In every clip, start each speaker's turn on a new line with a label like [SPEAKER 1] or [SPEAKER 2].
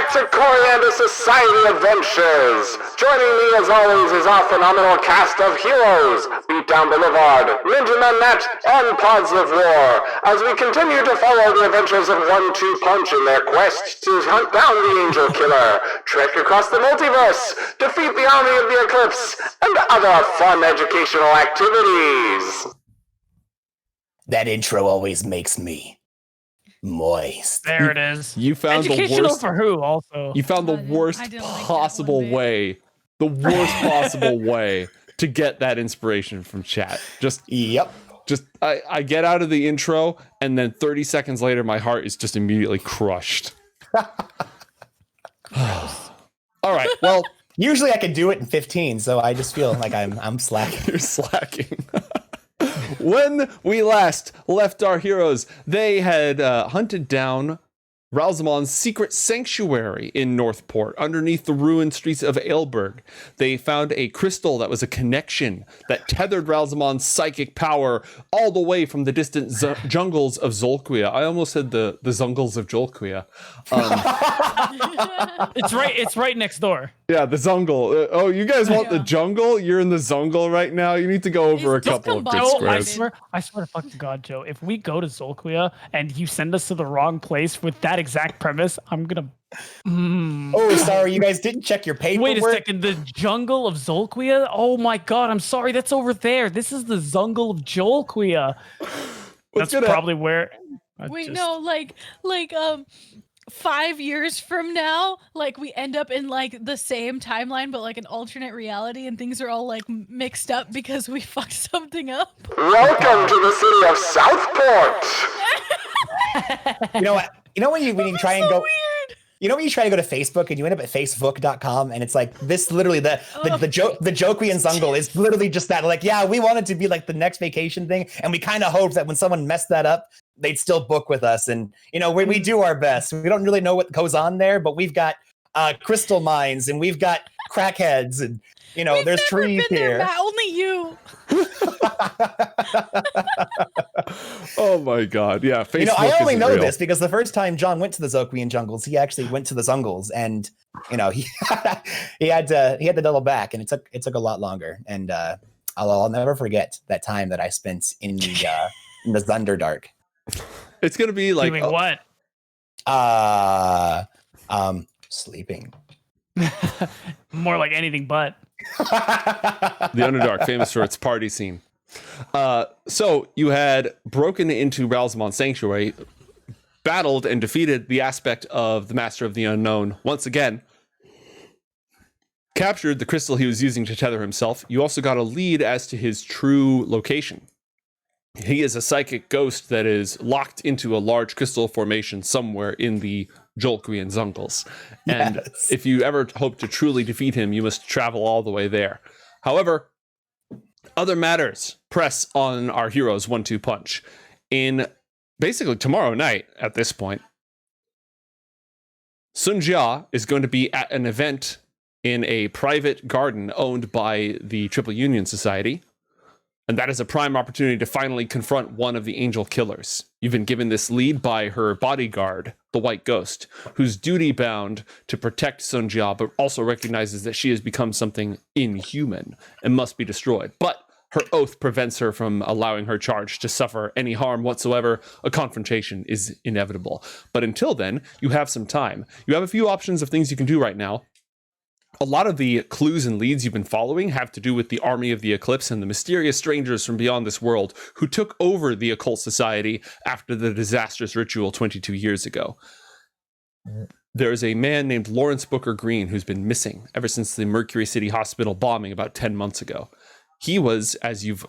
[SPEAKER 1] back to Coriander Society Adventures. Joining me as always is our phenomenal cast of heroes, Beatdown Boulevard, Ninja Man Net, and Pods of War, as we continue to follow the adventures of 1-2 Punch in their quest to hunt down the Angel Killer, trek across the multiverse, defeat the army of the Eclipse, and other fun educational activities.
[SPEAKER 2] That intro always makes me moist.
[SPEAKER 3] There it is.
[SPEAKER 4] You found
[SPEAKER 3] Educational
[SPEAKER 4] the worst
[SPEAKER 3] for who? Also,
[SPEAKER 4] You found the worst possible way. The worst possible way to get that inspiration from chat. I get out of the intro, and then 30 seconds later, my heart is just immediately crushed. All right. Well,
[SPEAKER 2] usually I can do it in 15, so I just feel like I'm slacking.
[SPEAKER 4] You're slacking. When we last left our heroes, they had hunted down Ralzamon's secret sanctuary in Northport, underneath the ruined streets of Aelberg. They found a crystal that was a connection that tethered Ralzamon's psychic power all the way from the distant jungles of Zolquia. I almost said the zungles of Jolquia.
[SPEAKER 3] it's right next door.
[SPEAKER 4] Yeah, the zungle. Oh, you guys want the jungle? You're in the zungle right now. You need to go over a couple of good squares.
[SPEAKER 3] I swear to fuck to God, Joe, if we go to Zolquia and you send us to the wrong place with that exact premise, I'm gonna.
[SPEAKER 2] Oh, sorry, you guys didn't check your paperwork.
[SPEAKER 3] Wait a second, the jungle of Zolquia? Oh my God, I'm sorry, that's over there. This is the jungle of Jolquia. That's probably where.
[SPEAKER 5] Wait, no, like 5 years from now, like we end up in like the same timeline, but like an alternate reality, and things are all like mixed up because we fucked something up.
[SPEAKER 1] Welcome to the city of Southport.
[SPEAKER 2] You know what? You know when you try and go.
[SPEAKER 5] Weird.
[SPEAKER 2] You know when you try to go to Facebook and you end up at facebook.com and it's like this literally the Joquian Zungle is literally just that, like, yeah, we wanted to be like the next vacation thing, and we kind of hoped that when someone messed that up, they'd still book with us. And you know, we do our best. We don't really know what goes on there, but we've got crystal mines and we've got crackheads and you know, there's trees here.
[SPEAKER 5] There, only you.
[SPEAKER 2] Oh
[SPEAKER 4] my God. Yeah. Facebook,
[SPEAKER 2] you know, I only know
[SPEAKER 4] real.
[SPEAKER 2] this because the first time John went to the Zoquian jungles, he actually went to the Zungles, and you know, he had to double back, and it took a lot longer. And I'll never forget that time that I spent in the Thunderdark.
[SPEAKER 4] It's gonna be like
[SPEAKER 3] doing what?
[SPEAKER 2] Sleeping.
[SPEAKER 3] More like anything but.
[SPEAKER 4] The Underdark, famous for its party scene. So you had broken into Ralzamon's sanctuary, battled and defeated the aspect of the Master of the Unknown once again, captured the crystal he was using to tether himself. You also got a lead as to his true location. He is a psychic ghost that is locked into a large crystal formation somewhere in the Jolquian Zungles. And if you ever hope to truly defeat him, you must travel all the way there. However, other matters press on our heroes 1-2 Punch. In basically tomorrow night at this point, Sun Jia is going to be at an event in a private garden owned by the Triple Union Society. And that is a prime opportunity to finally confront one of the angel killers. You've been given this lead by her bodyguard, the White Ghost, who's duty-bound to protect Sun Jia, but also recognizes that she has become something inhuman and must be destroyed. But her oath prevents her from allowing her charge to suffer any harm whatsoever. A confrontation is inevitable. But until then, you have some time. You have a few options of things you can do right now. A lot of the clues and leads you've been following have to do with the army of the Eclipse and the mysterious strangers from beyond this world who took over the occult society after the disastrous ritual 22 years ago. There is a man named Lawrence Booker Green who's been missing ever since the Mercury City Hospital bombing about 10 months ago. He was, as you've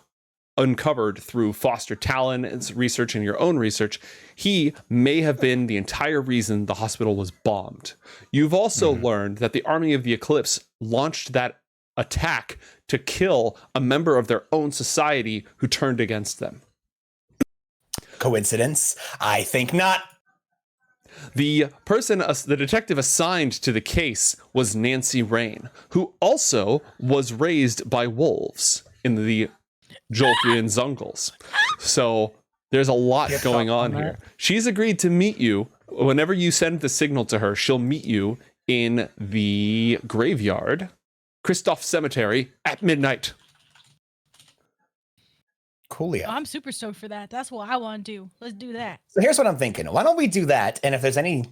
[SPEAKER 4] uncovered through Foster Talon's research and your own research, he may have been the entire reason the hospital was bombed. You've also learned that the army of the Eclipse launched that attack to kill a member of their own society who turned against them.
[SPEAKER 2] Coincidence? I think not.
[SPEAKER 4] The person, the detective assigned to the case was Nancy Rain, who also was raised by wolves in the Jolquian Zungles. So there's a lot going on here. She's agreed to meet you whenever you send the signal to her, she'll meet you in the graveyard, Cristoff Cemetery, at midnight.
[SPEAKER 2] Coolio.
[SPEAKER 5] I'm super stoked for that. That's what I want to do. Let's do that.
[SPEAKER 2] So here's what I'm thinking. Why don't we do that? And if there's any,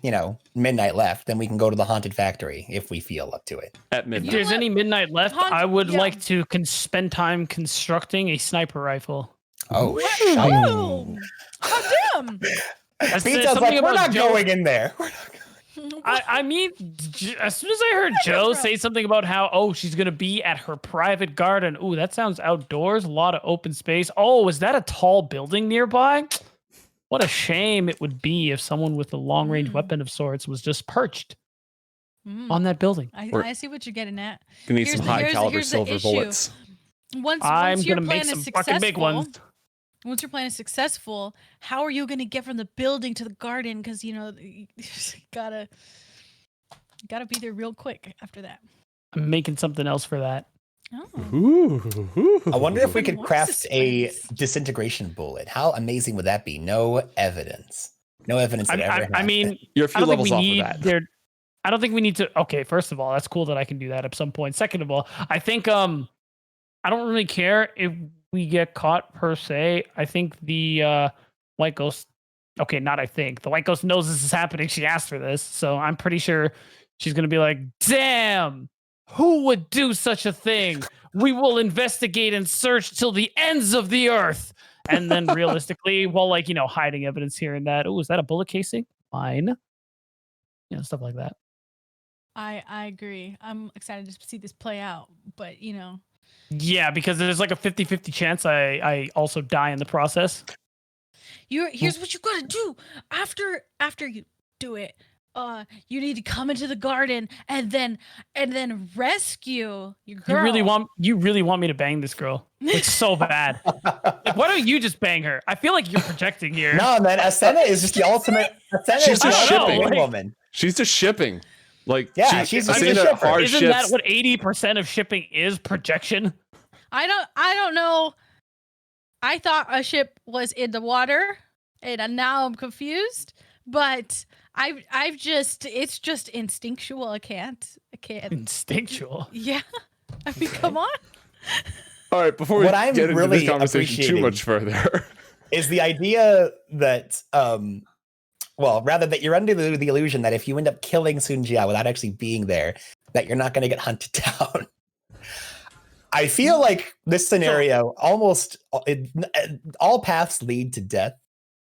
[SPEAKER 2] midnight left, then we can go to the haunted factory if we feel up to it.
[SPEAKER 4] At
[SPEAKER 3] If
[SPEAKER 4] midnight.
[SPEAKER 3] there's any midnight left,
[SPEAKER 5] Hunt-
[SPEAKER 3] I would
[SPEAKER 5] yeah.
[SPEAKER 3] like to spend time constructing a sniper rifle.
[SPEAKER 2] Oh,
[SPEAKER 5] Oh, damn.
[SPEAKER 3] That's-
[SPEAKER 2] Pete
[SPEAKER 3] there's
[SPEAKER 2] sounds
[SPEAKER 3] something
[SPEAKER 2] like, we're
[SPEAKER 3] about
[SPEAKER 2] not
[SPEAKER 3] Joe-
[SPEAKER 2] going in there.
[SPEAKER 3] I mean, as soon as I heard Joe say something about how, she's going to be at her private garden. Ooh, that sounds outdoors. A lot of open space. Oh, is that a tall building nearby? What a shame it would be if someone with a long-range weapon of sorts was just perched on that building.
[SPEAKER 5] I see what you're getting at.
[SPEAKER 4] Gonna need
[SPEAKER 5] Here's
[SPEAKER 4] some
[SPEAKER 5] the-
[SPEAKER 4] high
[SPEAKER 5] here's-
[SPEAKER 4] caliber
[SPEAKER 5] here's the
[SPEAKER 4] silver
[SPEAKER 5] issue.
[SPEAKER 4] bullets.
[SPEAKER 5] Once
[SPEAKER 3] I'm
[SPEAKER 5] your
[SPEAKER 3] going to make
[SPEAKER 5] plan is
[SPEAKER 3] some fucking big ones.
[SPEAKER 5] Once your plan is successful, how are you going to get from the building to the garden? Because you gotta be there real quick after that.
[SPEAKER 3] I'm making something else for that.
[SPEAKER 5] Oh,
[SPEAKER 4] Ooh.
[SPEAKER 2] I wonder if we could
[SPEAKER 5] More
[SPEAKER 2] craft a
[SPEAKER 5] suspense.
[SPEAKER 2] disintegration bullet. How amazing would that be? No evidence. No evidence that ever
[SPEAKER 3] I
[SPEAKER 2] happened.
[SPEAKER 3] mean,
[SPEAKER 4] You're a
[SPEAKER 3] I
[SPEAKER 4] few
[SPEAKER 3] don't think
[SPEAKER 4] levels
[SPEAKER 3] we
[SPEAKER 4] off
[SPEAKER 3] need
[SPEAKER 4] of that.
[SPEAKER 3] there. I don't think we need to. Okay, first of all, that's cool that I can do that at some point. Second of all, I think I don't really care if we get caught per se. I think the white ghost. Okay, not I think the white ghost knows this is happening. She asked for this, so I'm pretty sure she's gonna be like, "Damn, who would do such a thing? We will investigate and search till the ends of the earth." And then realistically, while hiding evidence here and that. Oh, is that a bullet casing? Fine. Stuff like that.
[SPEAKER 5] I agree. I'm excited to see this play out, but
[SPEAKER 3] Yeah, because there's like a 50-50 chance I also die in the process.
[SPEAKER 5] here's what you gotta do after you do it. You need to come into the garden and then rescue your girl.
[SPEAKER 3] You really want me to bang this girl? It's so bad. Like, why don't you just bang her? I feel like you're projecting here.
[SPEAKER 2] no, man. Asena is just the ultimate. Asena
[SPEAKER 4] She's
[SPEAKER 2] is the
[SPEAKER 4] just
[SPEAKER 2] ultimate
[SPEAKER 4] shipping.
[SPEAKER 2] wing woman.
[SPEAKER 4] She's just shipping. Like,
[SPEAKER 2] Yeah, she's a
[SPEAKER 4] Asena
[SPEAKER 2] shipper.
[SPEAKER 4] hard
[SPEAKER 3] Isn't
[SPEAKER 4] ships.
[SPEAKER 3] that what 80% of shipping is? Projection.
[SPEAKER 5] I don't know. I thought a ship was in the water, and now I'm confused. But it's just instinctual. I can't.
[SPEAKER 3] Instinctual.
[SPEAKER 5] Yeah. I mean, come on.
[SPEAKER 4] All right, before we
[SPEAKER 2] What I'm
[SPEAKER 4] get into
[SPEAKER 2] really
[SPEAKER 4] this conversation too
[SPEAKER 2] appreciating-
[SPEAKER 4] much further.
[SPEAKER 2] Is the idea that rather that you're under the illusion that if you end up killing Sunjia without actually being there, that you're not going to get hunted down. I feel like this scenario all paths lead to death,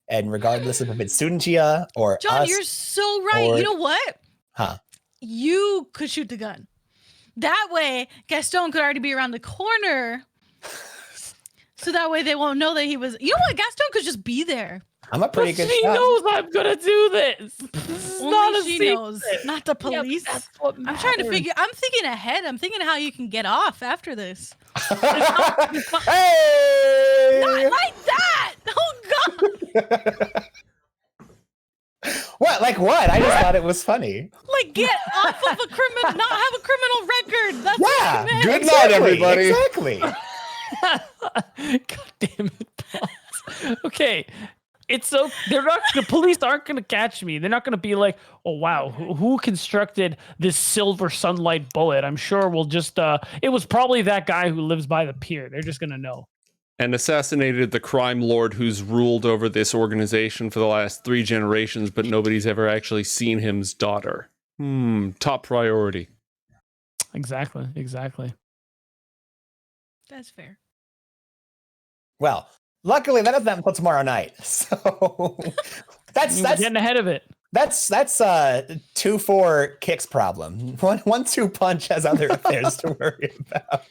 [SPEAKER 2] and regardless of if it's Sunjia or
[SPEAKER 5] John,
[SPEAKER 2] us,
[SPEAKER 5] you're so right.
[SPEAKER 2] or-
[SPEAKER 5] You know what?
[SPEAKER 2] Huh.
[SPEAKER 5] You could shoot the gun. That way, Gastone could already be around the corner. So that way they won't know that he was. You know what? Gastone could just be there.
[SPEAKER 2] I'm a pretty good
[SPEAKER 3] She
[SPEAKER 2] shot.
[SPEAKER 3] knows I'm gonna do this. This is not a
[SPEAKER 5] Only she
[SPEAKER 3] secret.
[SPEAKER 5] knows, not the
[SPEAKER 3] Yeah, but
[SPEAKER 5] police.
[SPEAKER 3] that's what
[SPEAKER 5] I'm trying to
[SPEAKER 3] matters.
[SPEAKER 5] figure. I'm thinking ahead. I'm thinking how you can get off after this.
[SPEAKER 2] Hey!
[SPEAKER 5] Not like that. Oh God!
[SPEAKER 2] What? Like what? I just thought it was funny.
[SPEAKER 5] Like get off of a criminal, not have a criminal record. That's
[SPEAKER 2] Yeah.
[SPEAKER 5] what I meant.
[SPEAKER 4] Good night, everybody.
[SPEAKER 2] Exactly.
[SPEAKER 3] God damn it, Pops. Okay. It's so the police aren't gonna catch me. They're not gonna be like, oh wow, who constructed this silver sunlight bullet? I'm sure we'll just it was probably that guy who lives by the pier. They're just gonna know.
[SPEAKER 4] And assassinated the crime lord who's ruled over this organization for the last 3 generations, but nobody's ever actually seen him's daughter. Top priority.
[SPEAKER 3] Exactly.
[SPEAKER 5] That's fair.
[SPEAKER 2] Well, luckily that doesn't happen until tomorrow night. So that's
[SPEAKER 3] We're getting ahead of it.
[SPEAKER 2] that's 2-4 Kick's problem. 1-2 Punch has other affairs to worry about.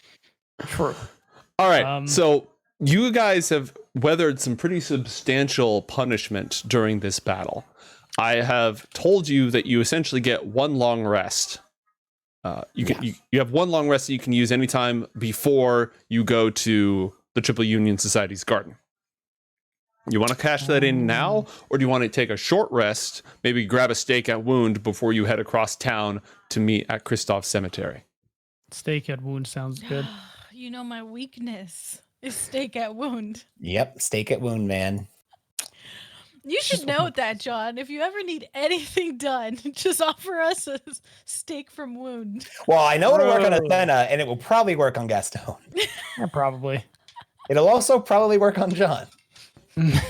[SPEAKER 3] True.
[SPEAKER 4] All right, so you guys have weathered some pretty substantial punishment during this battle. I have told you that you essentially get 1 long rest. You have 1 long rest that you can use anytime before you go to the Triple Union Society's garden. You want to cash that in now, or do you want to take a short rest, maybe grab a steak at Wound before you head across town to meet at Cristoff Cemetery?
[SPEAKER 3] Steak at Wound sounds good.
[SPEAKER 5] You know my weakness is steak at wound.
[SPEAKER 2] Yep, steak at Wound, man.
[SPEAKER 5] You should note that, John. If you ever need anything done, just offer us a steak from wound.
[SPEAKER 2] Well, I know it'll work on
[SPEAKER 3] Bro.
[SPEAKER 2] Asena, and it will probably work on Gastone.
[SPEAKER 3] Yeah, probably.
[SPEAKER 2] It'll also probably work on John.
[SPEAKER 5] Whenever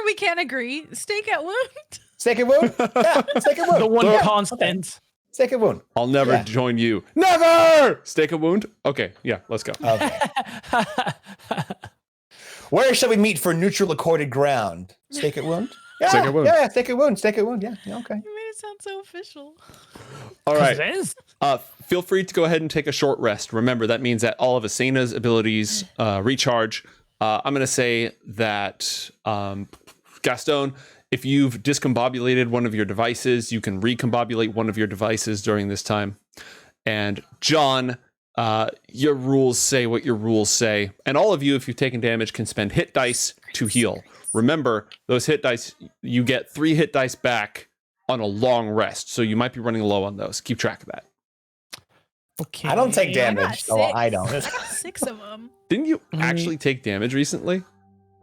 [SPEAKER 5] we can't agree, steak at wound.
[SPEAKER 2] Steak and wound? Yeah, steak and wound.
[SPEAKER 3] The one
[SPEAKER 2] Yeah,
[SPEAKER 3] constant.
[SPEAKER 2] Steak and wound.
[SPEAKER 4] I'll never
[SPEAKER 2] Yeah.
[SPEAKER 4] join you. Never! Stake a wound? Okay, yeah, let's go.
[SPEAKER 2] Okay. Where shall we meet for neutral accorded ground? Stake at wound? Yeah,
[SPEAKER 4] Stake at wound.
[SPEAKER 2] Yeah, stake at wound. Stake at wound. Yeah, okay.
[SPEAKER 5] You made it sound so official.
[SPEAKER 4] All right.
[SPEAKER 3] It is.
[SPEAKER 4] Feel free to go ahead and take a short rest. Remember, that means that all of Asena's abilities recharge. I'm going to say that Gastone, if you've discombobulated one of your devices, you can recombobulate one of your devices during this time. And John, your rules say what your rules say. And all of you, if you've taken damage, can spend hit dice to heal. Remember, those hit dice, you get 3 hit dice back on a long rest. So you might be running low on those. Keep track of that.
[SPEAKER 3] Okay.
[SPEAKER 2] I don't take
[SPEAKER 5] I
[SPEAKER 2] damage,
[SPEAKER 5] got
[SPEAKER 2] so
[SPEAKER 5] 6.
[SPEAKER 2] I don't.
[SPEAKER 5] I got 6 of them.
[SPEAKER 4] Didn't you actually take damage recently?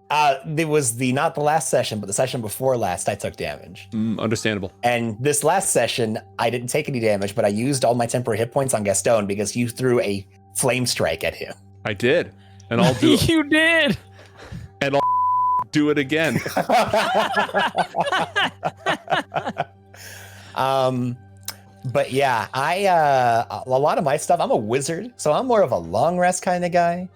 [SPEAKER 2] It was not the last session, but the session before last, I took damage.
[SPEAKER 4] Understandable.
[SPEAKER 2] And this last session, I didn't take any damage, but I used all my temporary hit points on Gastone because you threw a flame strike at him.
[SPEAKER 4] I did. And I'll do it.
[SPEAKER 3] You did.
[SPEAKER 4] And I'll do it again.
[SPEAKER 2] But yeah, a lot of my stuff, I'm a wizard, so I'm more of a long rest kind of guy.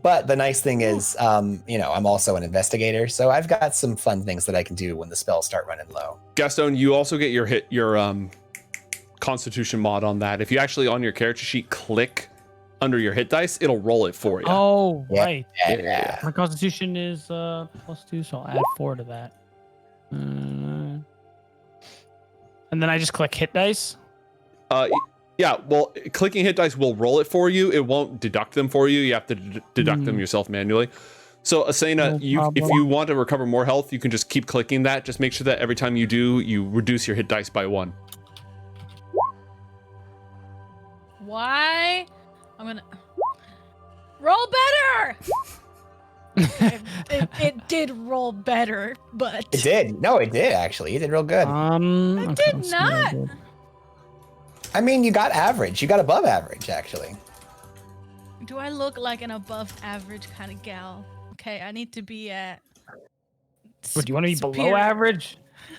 [SPEAKER 2] But the nice thing is, I'm also an investigator, so I've got some fun things that I can do when the spells start running low.
[SPEAKER 4] Gastone, you also get your Constitution mod on that. If you actually on your character sheet click under your hit dice, it'll roll it for you.
[SPEAKER 3] Oh,
[SPEAKER 2] Yeah.
[SPEAKER 3] right.
[SPEAKER 2] Yeah.
[SPEAKER 3] My constitution is +2, so I'll add 4 to that. And then I just click hit dice.
[SPEAKER 4] Yeah, well, clicking hit dice will roll it for you. It won't deduct them for you. You have to deduct them yourself manually. So, Asena, if you want to recover more health, you can just keep clicking that. Just make sure that every time you do, you reduce your hit dice by 1.
[SPEAKER 5] Why? I'm gonna roll better. it did roll better, but
[SPEAKER 2] It did. No, it did actually. You did real good.
[SPEAKER 5] I did not.
[SPEAKER 2] I mean, you got average. You got above average, actually.
[SPEAKER 5] Do I look like an above average kind of gal? Okay, I need to be at.
[SPEAKER 3] What, do you want to be below
[SPEAKER 5] superior.
[SPEAKER 3] average?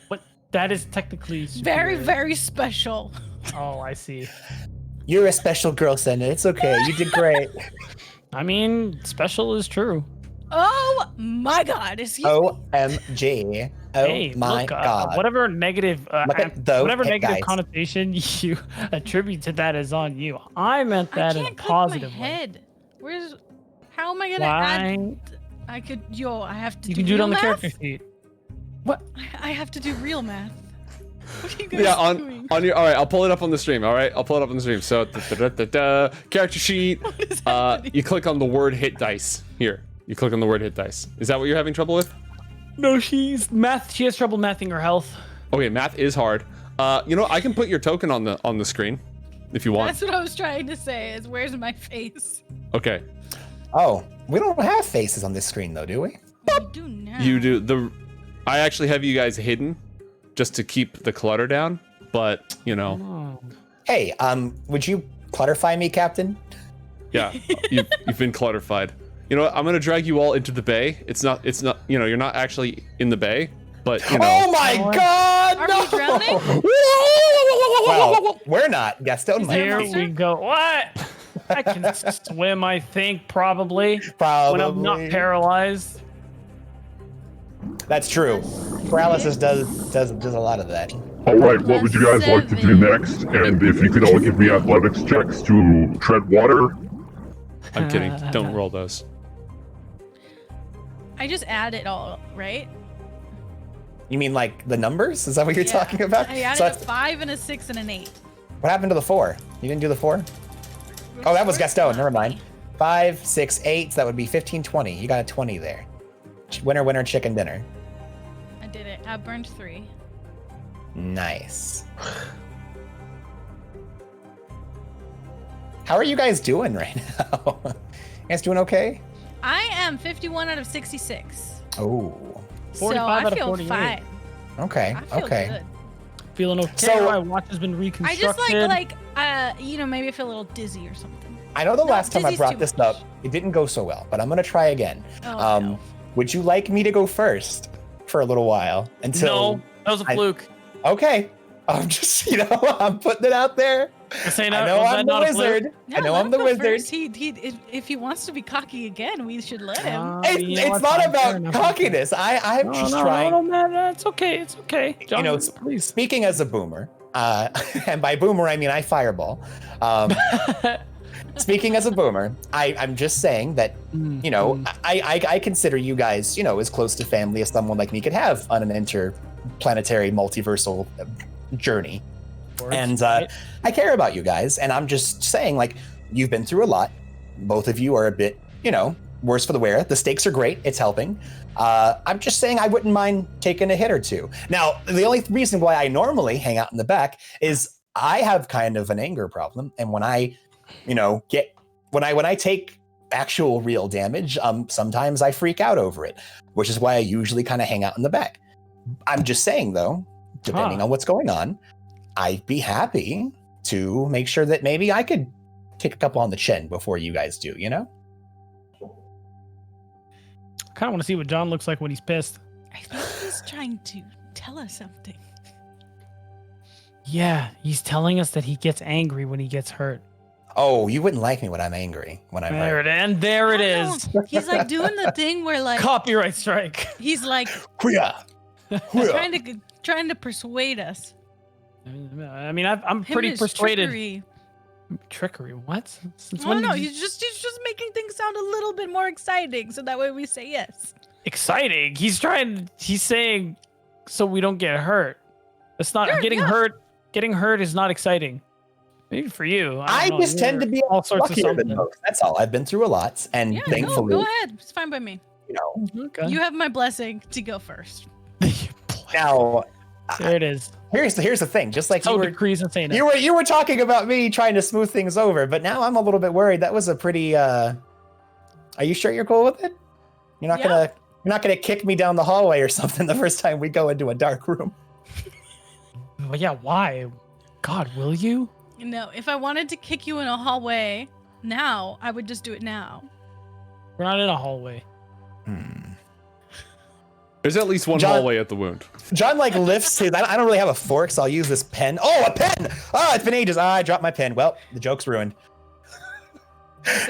[SPEAKER 3] What? That is technically
[SPEAKER 5] Very,
[SPEAKER 3] superior.
[SPEAKER 5] very special.
[SPEAKER 3] Oh, I see.
[SPEAKER 2] You're a special girl, Senna. It's okay. You did great.
[SPEAKER 3] I mean, special is true.
[SPEAKER 5] Oh my God! Excuse me.
[SPEAKER 2] OMG. Oh
[SPEAKER 3] Hey,
[SPEAKER 2] my
[SPEAKER 3] look,
[SPEAKER 2] God.
[SPEAKER 3] whatever negative,
[SPEAKER 2] Look at those
[SPEAKER 3] whatever
[SPEAKER 2] hit
[SPEAKER 3] negative
[SPEAKER 2] dice.
[SPEAKER 3] connotation you attribute to that is on you. I meant that
[SPEAKER 5] I
[SPEAKER 3] in a
[SPEAKER 5] can't click
[SPEAKER 3] positive
[SPEAKER 5] my
[SPEAKER 3] way.
[SPEAKER 5] head. Where's? How am I gonna
[SPEAKER 3] Why?
[SPEAKER 5] add? I could. I have to.
[SPEAKER 3] You
[SPEAKER 5] do
[SPEAKER 3] can do it
[SPEAKER 5] real
[SPEAKER 3] on the
[SPEAKER 5] math?
[SPEAKER 3] character sheet. What?
[SPEAKER 5] I have to do real math. What are you guys
[SPEAKER 4] Yeah,
[SPEAKER 5] doing?
[SPEAKER 4] on your. All right, I'll pull it up on the stream. All right, I'll pull it up on the stream. So, character sheet.
[SPEAKER 5] What is happening?
[SPEAKER 4] You click on the word hit dice here. You click on the word hit dice. Is that what you're having trouble with?
[SPEAKER 3] No, she has trouble mathing her health.
[SPEAKER 4] Okay, math is hard. I can put your token on the screen if you want.
[SPEAKER 5] That's what I was trying to say. Is where's my face?
[SPEAKER 4] Okay,
[SPEAKER 2] Oh, we don't have faces on this screen, though, do we?
[SPEAKER 5] You do now.
[SPEAKER 4] you do I actually have you guys hidden just to keep the clutter down, but
[SPEAKER 3] Oh.
[SPEAKER 2] Hey, would you clutterfy me, Captain?
[SPEAKER 4] yeah, you've been clutterfied. You know what? I'm gonna drag you all into the bay. It's not. You're not actually in the bay, but
[SPEAKER 2] Oh my
[SPEAKER 3] Oh,
[SPEAKER 2] God!
[SPEAKER 5] Are
[SPEAKER 2] no!
[SPEAKER 5] we drowning?
[SPEAKER 2] Well, we're not. Gastone might
[SPEAKER 3] Here
[SPEAKER 2] be.
[SPEAKER 5] monster?
[SPEAKER 3] we go. What? I can swim, I think, probably.
[SPEAKER 2] Probably.
[SPEAKER 3] When I'm not paralyzed.
[SPEAKER 2] That's true. Paralysis does a lot of that.
[SPEAKER 6] Alright, what would you guys like to do next? And if you could all give me athletics checks to tread water.
[SPEAKER 4] I'm kidding. Don't roll those.
[SPEAKER 5] I just add it all, right?
[SPEAKER 2] You mean like the numbers? Is that what you're
[SPEAKER 5] Yeah.
[SPEAKER 2] talking about?
[SPEAKER 5] I added
[SPEAKER 2] So
[SPEAKER 5] a
[SPEAKER 2] that's-
[SPEAKER 5] 5 and a 6 and an 8.
[SPEAKER 2] what happened to the 4? You didn't do the 4? Oh, that was Gastone. Never mind. 5, 6, 8. So that would be 15, 20. You got a 20 there. Winner, winner, chicken dinner.
[SPEAKER 5] I did it. I burned 3.
[SPEAKER 2] Nice. How are you guys doing right now? You guys doing okay?
[SPEAKER 5] I am 51 out of 66.
[SPEAKER 2] Oh,
[SPEAKER 3] 45
[SPEAKER 5] so I
[SPEAKER 3] out of
[SPEAKER 5] feel
[SPEAKER 3] 48.
[SPEAKER 5] fine.
[SPEAKER 2] okay,
[SPEAKER 5] I feel
[SPEAKER 2] okay.
[SPEAKER 5] good.
[SPEAKER 3] Feeling okay.
[SPEAKER 2] So-
[SPEAKER 3] My watch has been
[SPEAKER 5] I
[SPEAKER 3] reconstructed.
[SPEAKER 5] just maybe I feel a little dizzy or something.
[SPEAKER 2] I know the
[SPEAKER 5] No,
[SPEAKER 2] last time I
[SPEAKER 5] dizzy's
[SPEAKER 2] brought
[SPEAKER 5] too
[SPEAKER 2] this
[SPEAKER 5] much.
[SPEAKER 2] up, it didn't go so well, but I'm gonna try again.
[SPEAKER 5] Oh, no.
[SPEAKER 2] Would you like me to go first for a little while until?
[SPEAKER 3] No, that was a fluke.
[SPEAKER 2] Okay, I'm just I'm putting it out there.
[SPEAKER 3] Asena,
[SPEAKER 2] I know
[SPEAKER 3] was
[SPEAKER 2] I'm
[SPEAKER 3] that
[SPEAKER 2] the
[SPEAKER 3] not a fluke?
[SPEAKER 2] wizard.
[SPEAKER 5] Yeah,
[SPEAKER 2] I know
[SPEAKER 5] let
[SPEAKER 2] I'm
[SPEAKER 5] him
[SPEAKER 2] the
[SPEAKER 5] go
[SPEAKER 2] wizard.
[SPEAKER 5] first. If he wants to be cocky again, we should let him.
[SPEAKER 2] It's not about cockiness. I'm just trying.
[SPEAKER 3] No, man, it's okay. It's okay. John, please.
[SPEAKER 2] Speaking as a boomer, and by boomer I mean I fireball. Speaking as a boomer, I'm just saying that I consider you guys as close to family as someone like me could have on an interplanetary multiversal journey. And I care about you guys, and I'm just saying, like, you've been through a lot. Both of you are a bit, worse for the wear. The stakes are great. It's helping. I'm just saying I wouldn't mind taking a hit or two. Now, the only reason why I normally hang out in the back is I have kind of an anger problem, and when I take actual real damage, sometimes I freak out over it, which is why I usually kind of hang out in the back. I'm just saying, though, depending on what's going on, I'd be happy to make sure that maybe I could take a couple on the chin before you guys do,
[SPEAKER 3] I kind of want to see what John looks like when he's pissed.
[SPEAKER 5] I think he's trying to tell us something.
[SPEAKER 3] Yeah, he's telling us that he gets angry when he gets hurt.
[SPEAKER 2] Oh, you wouldn't like me when I'm angry, when I'm hurt.
[SPEAKER 3] There it
[SPEAKER 5] I
[SPEAKER 3] is.
[SPEAKER 5] don't know. He's like doing the thing where like
[SPEAKER 3] Copyright strike.
[SPEAKER 5] he's like
[SPEAKER 2] Hoo-yah. Hoo-yah.
[SPEAKER 5] trying to persuade us.
[SPEAKER 3] I mean, I'm
[SPEAKER 5] Him
[SPEAKER 3] pretty
[SPEAKER 5] and his
[SPEAKER 3] persuaded.
[SPEAKER 5] trickery.
[SPEAKER 3] Trickery? What? Since
[SPEAKER 5] I
[SPEAKER 3] when
[SPEAKER 5] don't know.
[SPEAKER 3] did you-
[SPEAKER 5] He's just making things sound a little bit more exciting, so that way we say yes.
[SPEAKER 3] Exciting. He's saying so we don't get hurt. It's not
[SPEAKER 5] Sure,
[SPEAKER 3] getting
[SPEAKER 5] yeah.
[SPEAKER 3] hurt. Getting hurt is not exciting. Maybe for you.
[SPEAKER 2] I
[SPEAKER 3] don't know,
[SPEAKER 2] just tend to
[SPEAKER 3] you're
[SPEAKER 2] be
[SPEAKER 3] all sorts of
[SPEAKER 2] luckier than
[SPEAKER 3] something.
[SPEAKER 2] most. That's all. I've been through a lot, and
[SPEAKER 5] Yeah,
[SPEAKER 2] thankfully,
[SPEAKER 5] go ahead. It's fine by me.
[SPEAKER 3] Okay.
[SPEAKER 5] You have my blessing to go first.
[SPEAKER 2] now
[SPEAKER 3] There it is.
[SPEAKER 2] here's the thing. Just like
[SPEAKER 3] So
[SPEAKER 2] you were,
[SPEAKER 3] decrees and saying
[SPEAKER 2] you were talking about me trying to smooth things over, but now I'm a little bit worried. That was a pretty. Are you sure you're cool with it? You're not gonna kick me down the hallway or something the first time we go into a dark room.
[SPEAKER 3] Well, yeah. Why? God, will you?
[SPEAKER 5] No, if I wanted to kick you in a hallway now, I would just do it now.
[SPEAKER 3] We're not in a hallway.
[SPEAKER 4] There's at least one
[SPEAKER 2] John-
[SPEAKER 4] hallway at the wound.
[SPEAKER 2] John lifts his. I don't really have a fork, so I'll use this pen. Oh, a pen! Oh, it's been ages. I dropped my pen. Well, the joke's ruined.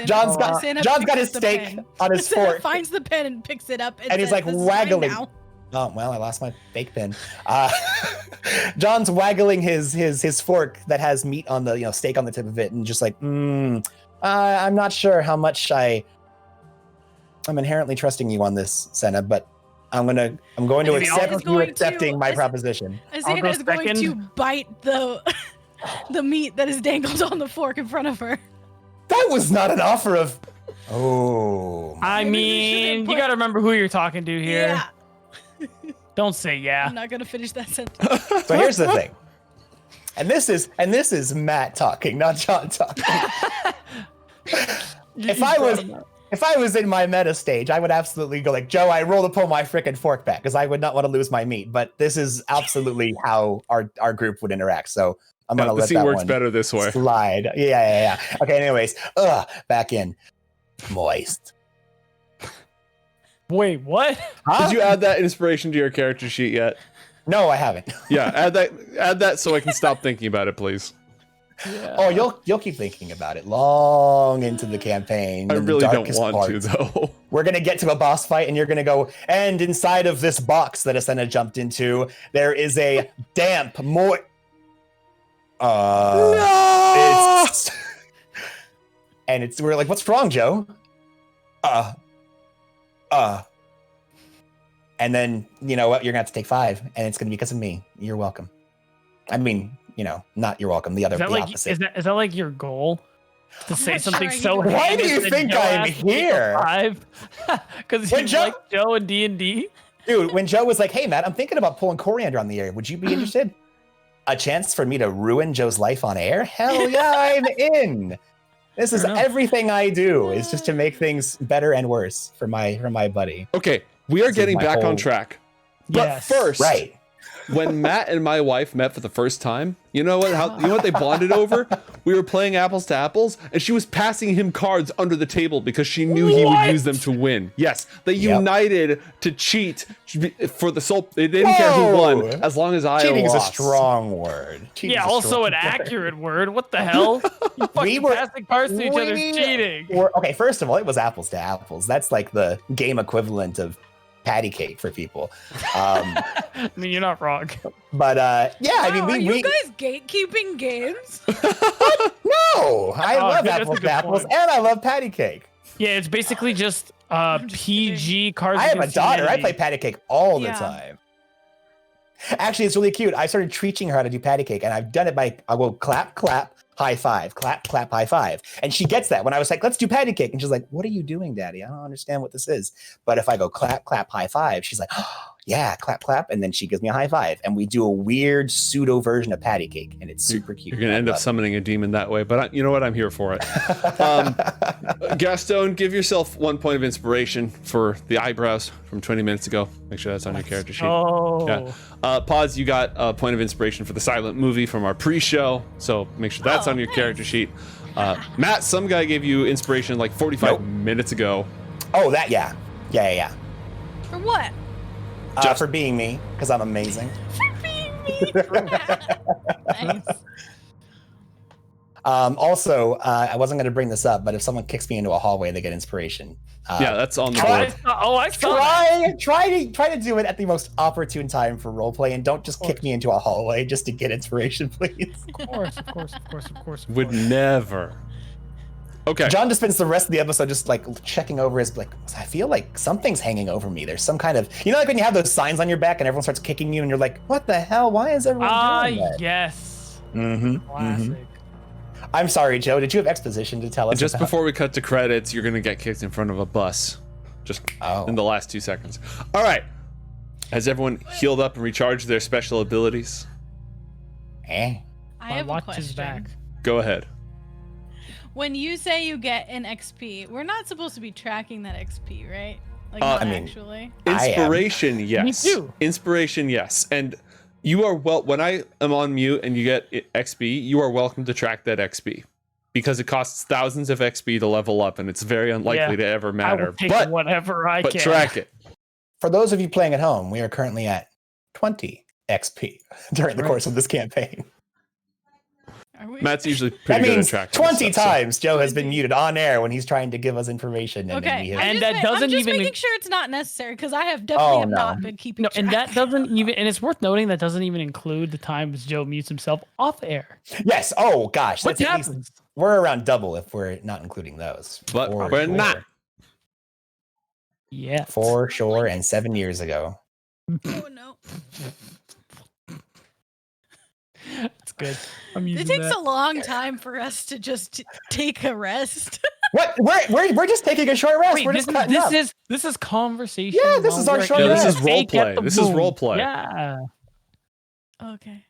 [SPEAKER 2] John's got his steak on his
[SPEAKER 5] Asena
[SPEAKER 2] fork.
[SPEAKER 5] finds the pen and picks it up,
[SPEAKER 2] And he's
[SPEAKER 5] says,
[SPEAKER 2] like
[SPEAKER 5] "This is mine
[SPEAKER 2] waggling.
[SPEAKER 5] now."
[SPEAKER 2] Oh well, I lost my fake pen. John's waggling his fork that has meat on the steak on the tip of it, and just like, I'm not sure how much I'm inherently trusting you on this, Senna, but I'm going to
[SPEAKER 5] Asena
[SPEAKER 2] accept
[SPEAKER 5] is
[SPEAKER 2] you
[SPEAKER 5] going
[SPEAKER 2] accepting
[SPEAKER 5] to-
[SPEAKER 2] my proposition.
[SPEAKER 5] Asena
[SPEAKER 3] go
[SPEAKER 5] is going
[SPEAKER 3] second.
[SPEAKER 5] to bite the meat that is dangled on the fork in front of her.
[SPEAKER 2] That was not an offer of. Oh.
[SPEAKER 3] I
[SPEAKER 5] Maybe we
[SPEAKER 3] mean,
[SPEAKER 5] shouldn't
[SPEAKER 3] you
[SPEAKER 5] put-
[SPEAKER 3] got to remember who you're talking to here.
[SPEAKER 5] Yeah.
[SPEAKER 3] Don't say yeah.
[SPEAKER 5] I'm not gonna finish that sentence.
[SPEAKER 2] So here's the thing, and this is Matt talking, not John talking. If I was in my meta stage, I would absolutely go like, Joe, I roll to pull my frickin' fork back because I would not want to lose my meat. But this is absolutely how our group would interact. So I'm gonna
[SPEAKER 4] The
[SPEAKER 2] let
[SPEAKER 4] scene
[SPEAKER 2] that
[SPEAKER 4] works
[SPEAKER 2] one
[SPEAKER 4] better this way.
[SPEAKER 2] slide. Yeah. Okay. Anyways, back in, moist.
[SPEAKER 3] Wait, what?
[SPEAKER 2] Huh?
[SPEAKER 4] Did you add that inspiration to your character sheet yet?
[SPEAKER 2] No, I haven't.
[SPEAKER 4] Yeah, add that so I can stop thinking about it, please.
[SPEAKER 3] Yeah.
[SPEAKER 2] Oh, you'll keep thinking about it long into the campaign.
[SPEAKER 4] I
[SPEAKER 2] in the
[SPEAKER 4] really don't
[SPEAKER 2] darkest
[SPEAKER 4] want
[SPEAKER 2] parts.
[SPEAKER 4] to though.
[SPEAKER 2] We're gonna get to a boss fight, and you're gonna go. And inside of this box that Asena jumped into, there is a damp,
[SPEAKER 4] No!
[SPEAKER 2] We're like, what's wrong, Joe? And then you know what? You're gonna have to take 5, and it's gonna be because of me. You're welcome. I mean, not you're welcome. The opposite.
[SPEAKER 3] Is that like your goal? To say
[SPEAKER 5] not
[SPEAKER 3] something
[SPEAKER 5] sure
[SPEAKER 3] so
[SPEAKER 5] either.
[SPEAKER 2] Why do
[SPEAKER 3] heinous
[SPEAKER 2] you
[SPEAKER 3] that
[SPEAKER 2] think
[SPEAKER 3] Joe
[SPEAKER 2] I'm
[SPEAKER 3] has to take a
[SPEAKER 2] here?
[SPEAKER 3] 5? Because
[SPEAKER 2] When
[SPEAKER 3] you
[SPEAKER 2] Joe-
[SPEAKER 3] like Joe and D&D?
[SPEAKER 2] Dude, when Joe was like, hey, Matt, I'm thinking about pulling coriander on the air. Would you be interested? A chance for me to ruin Joe's life on air? Hell yeah, I'm in. This is everything I do is just to make things better and worse for my buddy.
[SPEAKER 4] Okay, we are
[SPEAKER 2] This is
[SPEAKER 4] getting
[SPEAKER 2] my
[SPEAKER 4] back on
[SPEAKER 2] whole-
[SPEAKER 4] track. But
[SPEAKER 3] Yes.
[SPEAKER 4] first,
[SPEAKER 2] Right.
[SPEAKER 4] when Matt and my wife met for the first time, you know what they bonded over? We were playing apples to apples, and she was passing him cards under the table because she knew he would use them to win. Yes, they united to cheat for the soul. They didn't care who won, as long as I
[SPEAKER 2] Cheating
[SPEAKER 4] lost.
[SPEAKER 2] is a strong word. Cheating
[SPEAKER 3] Yeah,
[SPEAKER 2] is a
[SPEAKER 3] also
[SPEAKER 2] strong
[SPEAKER 3] an
[SPEAKER 2] word.
[SPEAKER 3] accurate word. What the hell? You fucking
[SPEAKER 2] were-
[SPEAKER 3] passing cards to each other is cheating.
[SPEAKER 2] Okay, first of all, it was apples to apples. That's like the game equivalent of patty cake for people.
[SPEAKER 3] I mean, you're not wrong.
[SPEAKER 2] But yeah, I mean,
[SPEAKER 5] Wow, are you
[SPEAKER 2] we
[SPEAKER 5] guys gatekeeping games?
[SPEAKER 2] no, I
[SPEAKER 3] Oh,
[SPEAKER 2] love
[SPEAKER 3] that's a
[SPEAKER 2] apples
[SPEAKER 3] good
[SPEAKER 2] to apples,
[SPEAKER 3] point.
[SPEAKER 2] and I love patty cake.
[SPEAKER 3] Yeah, it's basically just
[SPEAKER 5] just
[SPEAKER 3] PG cards.
[SPEAKER 2] I have a
[SPEAKER 3] Against
[SPEAKER 2] daughter. I
[SPEAKER 3] Humanity.
[SPEAKER 2] play patty cake all the
[SPEAKER 5] Yeah.
[SPEAKER 2] time. Actually, it's really cute. I started teaching her how to do patty cake, and I've done it by I will clap, clap, high five, clap, clap, high five, and she gets that. When I was like, "Let's do patty cake," and she's like, "What are you doing, Daddy? I don't understand what this is." But if I go clap, clap, high five, she's like, "Oh, yeah, clap, clap," and then she gives me a high five, and we do a weird pseudo version of patty cake, and it's super cute.
[SPEAKER 4] You're gonna end up summoning a demon that way, but you know what? I'm here for it. Gastone, give yourself 1 point of inspiration for the eyebrows from 20 minutes ago. Make sure that's on your character sheet.
[SPEAKER 3] Oh,
[SPEAKER 4] Yeah. Pause, you got a point of inspiration for the silent movie from our pre-show, so make sure that's on your character sheet. Matt, some guy gave you inspiration like 45 minutes ago.
[SPEAKER 2] Oh, that yeah.
[SPEAKER 5] For what?
[SPEAKER 2] For being me, because I'm amazing.
[SPEAKER 5] For being me. Nice.
[SPEAKER 2] Also, I wasn't going to bring this up, but if someone kicks me into a hallway, they get inspiration.
[SPEAKER 4] Yeah, that's on the
[SPEAKER 3] I
[SPEAKER 4] board.
[SPEAKER 3] saw that.
[SPEAKER 2] Try to do it at the most opportune time for roleplay, and don't just kick me into a hallway just to get inspiration, please.
[SPEAKER 3] Of course.
[SPEAKER 4] Would never. Okay.
[SPEAKER 2] John just spends the rest of the episode just like checking over his like. I feel like something's hanging over me. There's some kind of like when you have those signs on your back and everyone starts kicking you, and you're like, what the hell? Why is everyone doing that?
[SPEAKER 3] Yes.
[SPEAKER 2] Mm-hmm.
[SPEAKER 3] Classic.
[SPEAKER 2] I'm sorry, Joe. Did you have exposition to tell us?
[SPEAKER 4] Just
[SPEAKER 2] about-
[SPEAKER 4] before we cut to credits, you're gonna get kicked in front of a bus. Just in the last 2 seconds. All right. Has everyone healed up and recharged their special abilities?
[SPEAKER 5] I
[SPEAKER 3] My
[SPEAKER 5] have a
[SPEAKER 3] watch
[SPEAKER 5] question.
[SPEAKER 3] is back.
[SPEAKER 4] Go ahead.
[SPEAKER 5] When you say you get an XP, we're not supposed to be tracking that XP, right? Like,
[SPEAKER 4] I
[SPEAKER 5] not
[SPEAKER 2] mean-
[SPEAKER 5] actually.
[SPEAKER 4] Inspiration, yes.
[SPEAKER 3] Me too.
[SPEAKER 4] Inspiration, yes. And you are when I am on mute and you get XP, you are welcome to track that XP because it costs thousands of XP to level up, and it's very unlikely to ever
[SPEAKER 3] I
[SPEAKER 4] matter.
[SPEAKER 3] will take
[SPEAKER 4] But
[SPEAKER 3] whatever I can.
[SPEAKER 4] track it.
[SPEAKER 2] For those of you playing at home, we are currently at 20 XP during the course of this campaign.
[SPEAKER 5] Are we?
[SPEAKER 4] Matt's usually
[SPEAKER 2] That
[SPEAKER 4] pretty good at
[SPEAKER 2] means
[SPEAKER 4] tracking
[SPEAKER 2] 20
[SPEAKER 4] this stuff, so-
[SPEAKER 2] times Joe has been muted on air when he's trying to give us information. And then we
[SPEAKER 5] Okay.
[SPEAKER 2] have-
[SPEAKER 3] And that doesn't
[SPEAKER 5] I'm just
[SPEAKER 3] even-
[SPEAKER 5] making sure it's not necessary because I have definitely
[SPEAKER 2] no.
[SPEAKER 5] not been keeping
[SPEAKER 3] No,
[SPEAKER 5] track.
[SPEAKER 3] and that doesn't even, and it's worth noting that doesn't even include the times Joe mutes himself off air.
[SPEAKER 2] Yes. Oh gosh,
[SPEAKER 3] What
[SPEAKER 2] that's at least
[SPEAKER 3] happens?
[SPEAKER 2] we're around double if we're not including those.
[SPEAKER 4] But
[SPEAKER 2] For
[SPEAKER 4] we're
[SPEAKER 2] sure.
[SPEAKER 4] not.
[SPEAKER 3] Yeah.
[SPEAKER 2] For sure, and 7 years ago.
[SPEAKER 5] Oh no.
[SPEAKER 3] That's good. I'm using
[SPEAKER 5] It takes
[SPEAKER 3] that.
[SPEAKER 5] a long time for us to just take a rest.
[SPEAKER 2] What? We're just taking a short rest.
[SPEAKER 3] Wait,
[SPEAKER 2] we're
[SPEAKER 3] this,
[SPEAKER 2] just cutting up.
[SPEAKER 3] this is conversation.
[SPEAKER 2] Yeah, this is
[SPEAKER 3] while
[SPEAKER 2] our
[SPEAKER 3] we're
[SPEAKER 2] short
[SPEAKER 3] eating
[SPEAKER 4] Yeah, this is role
[SPEAKER 3] steak at
[SPEAKER 4] play.
[SPEAKER 3] the
[SPEAKER 4] This is
[SPEAKER 3] boom.
[SPEAKER 4] role play.
[SPEAKER 3] Yeah.
[SPEAKER 5] Okay.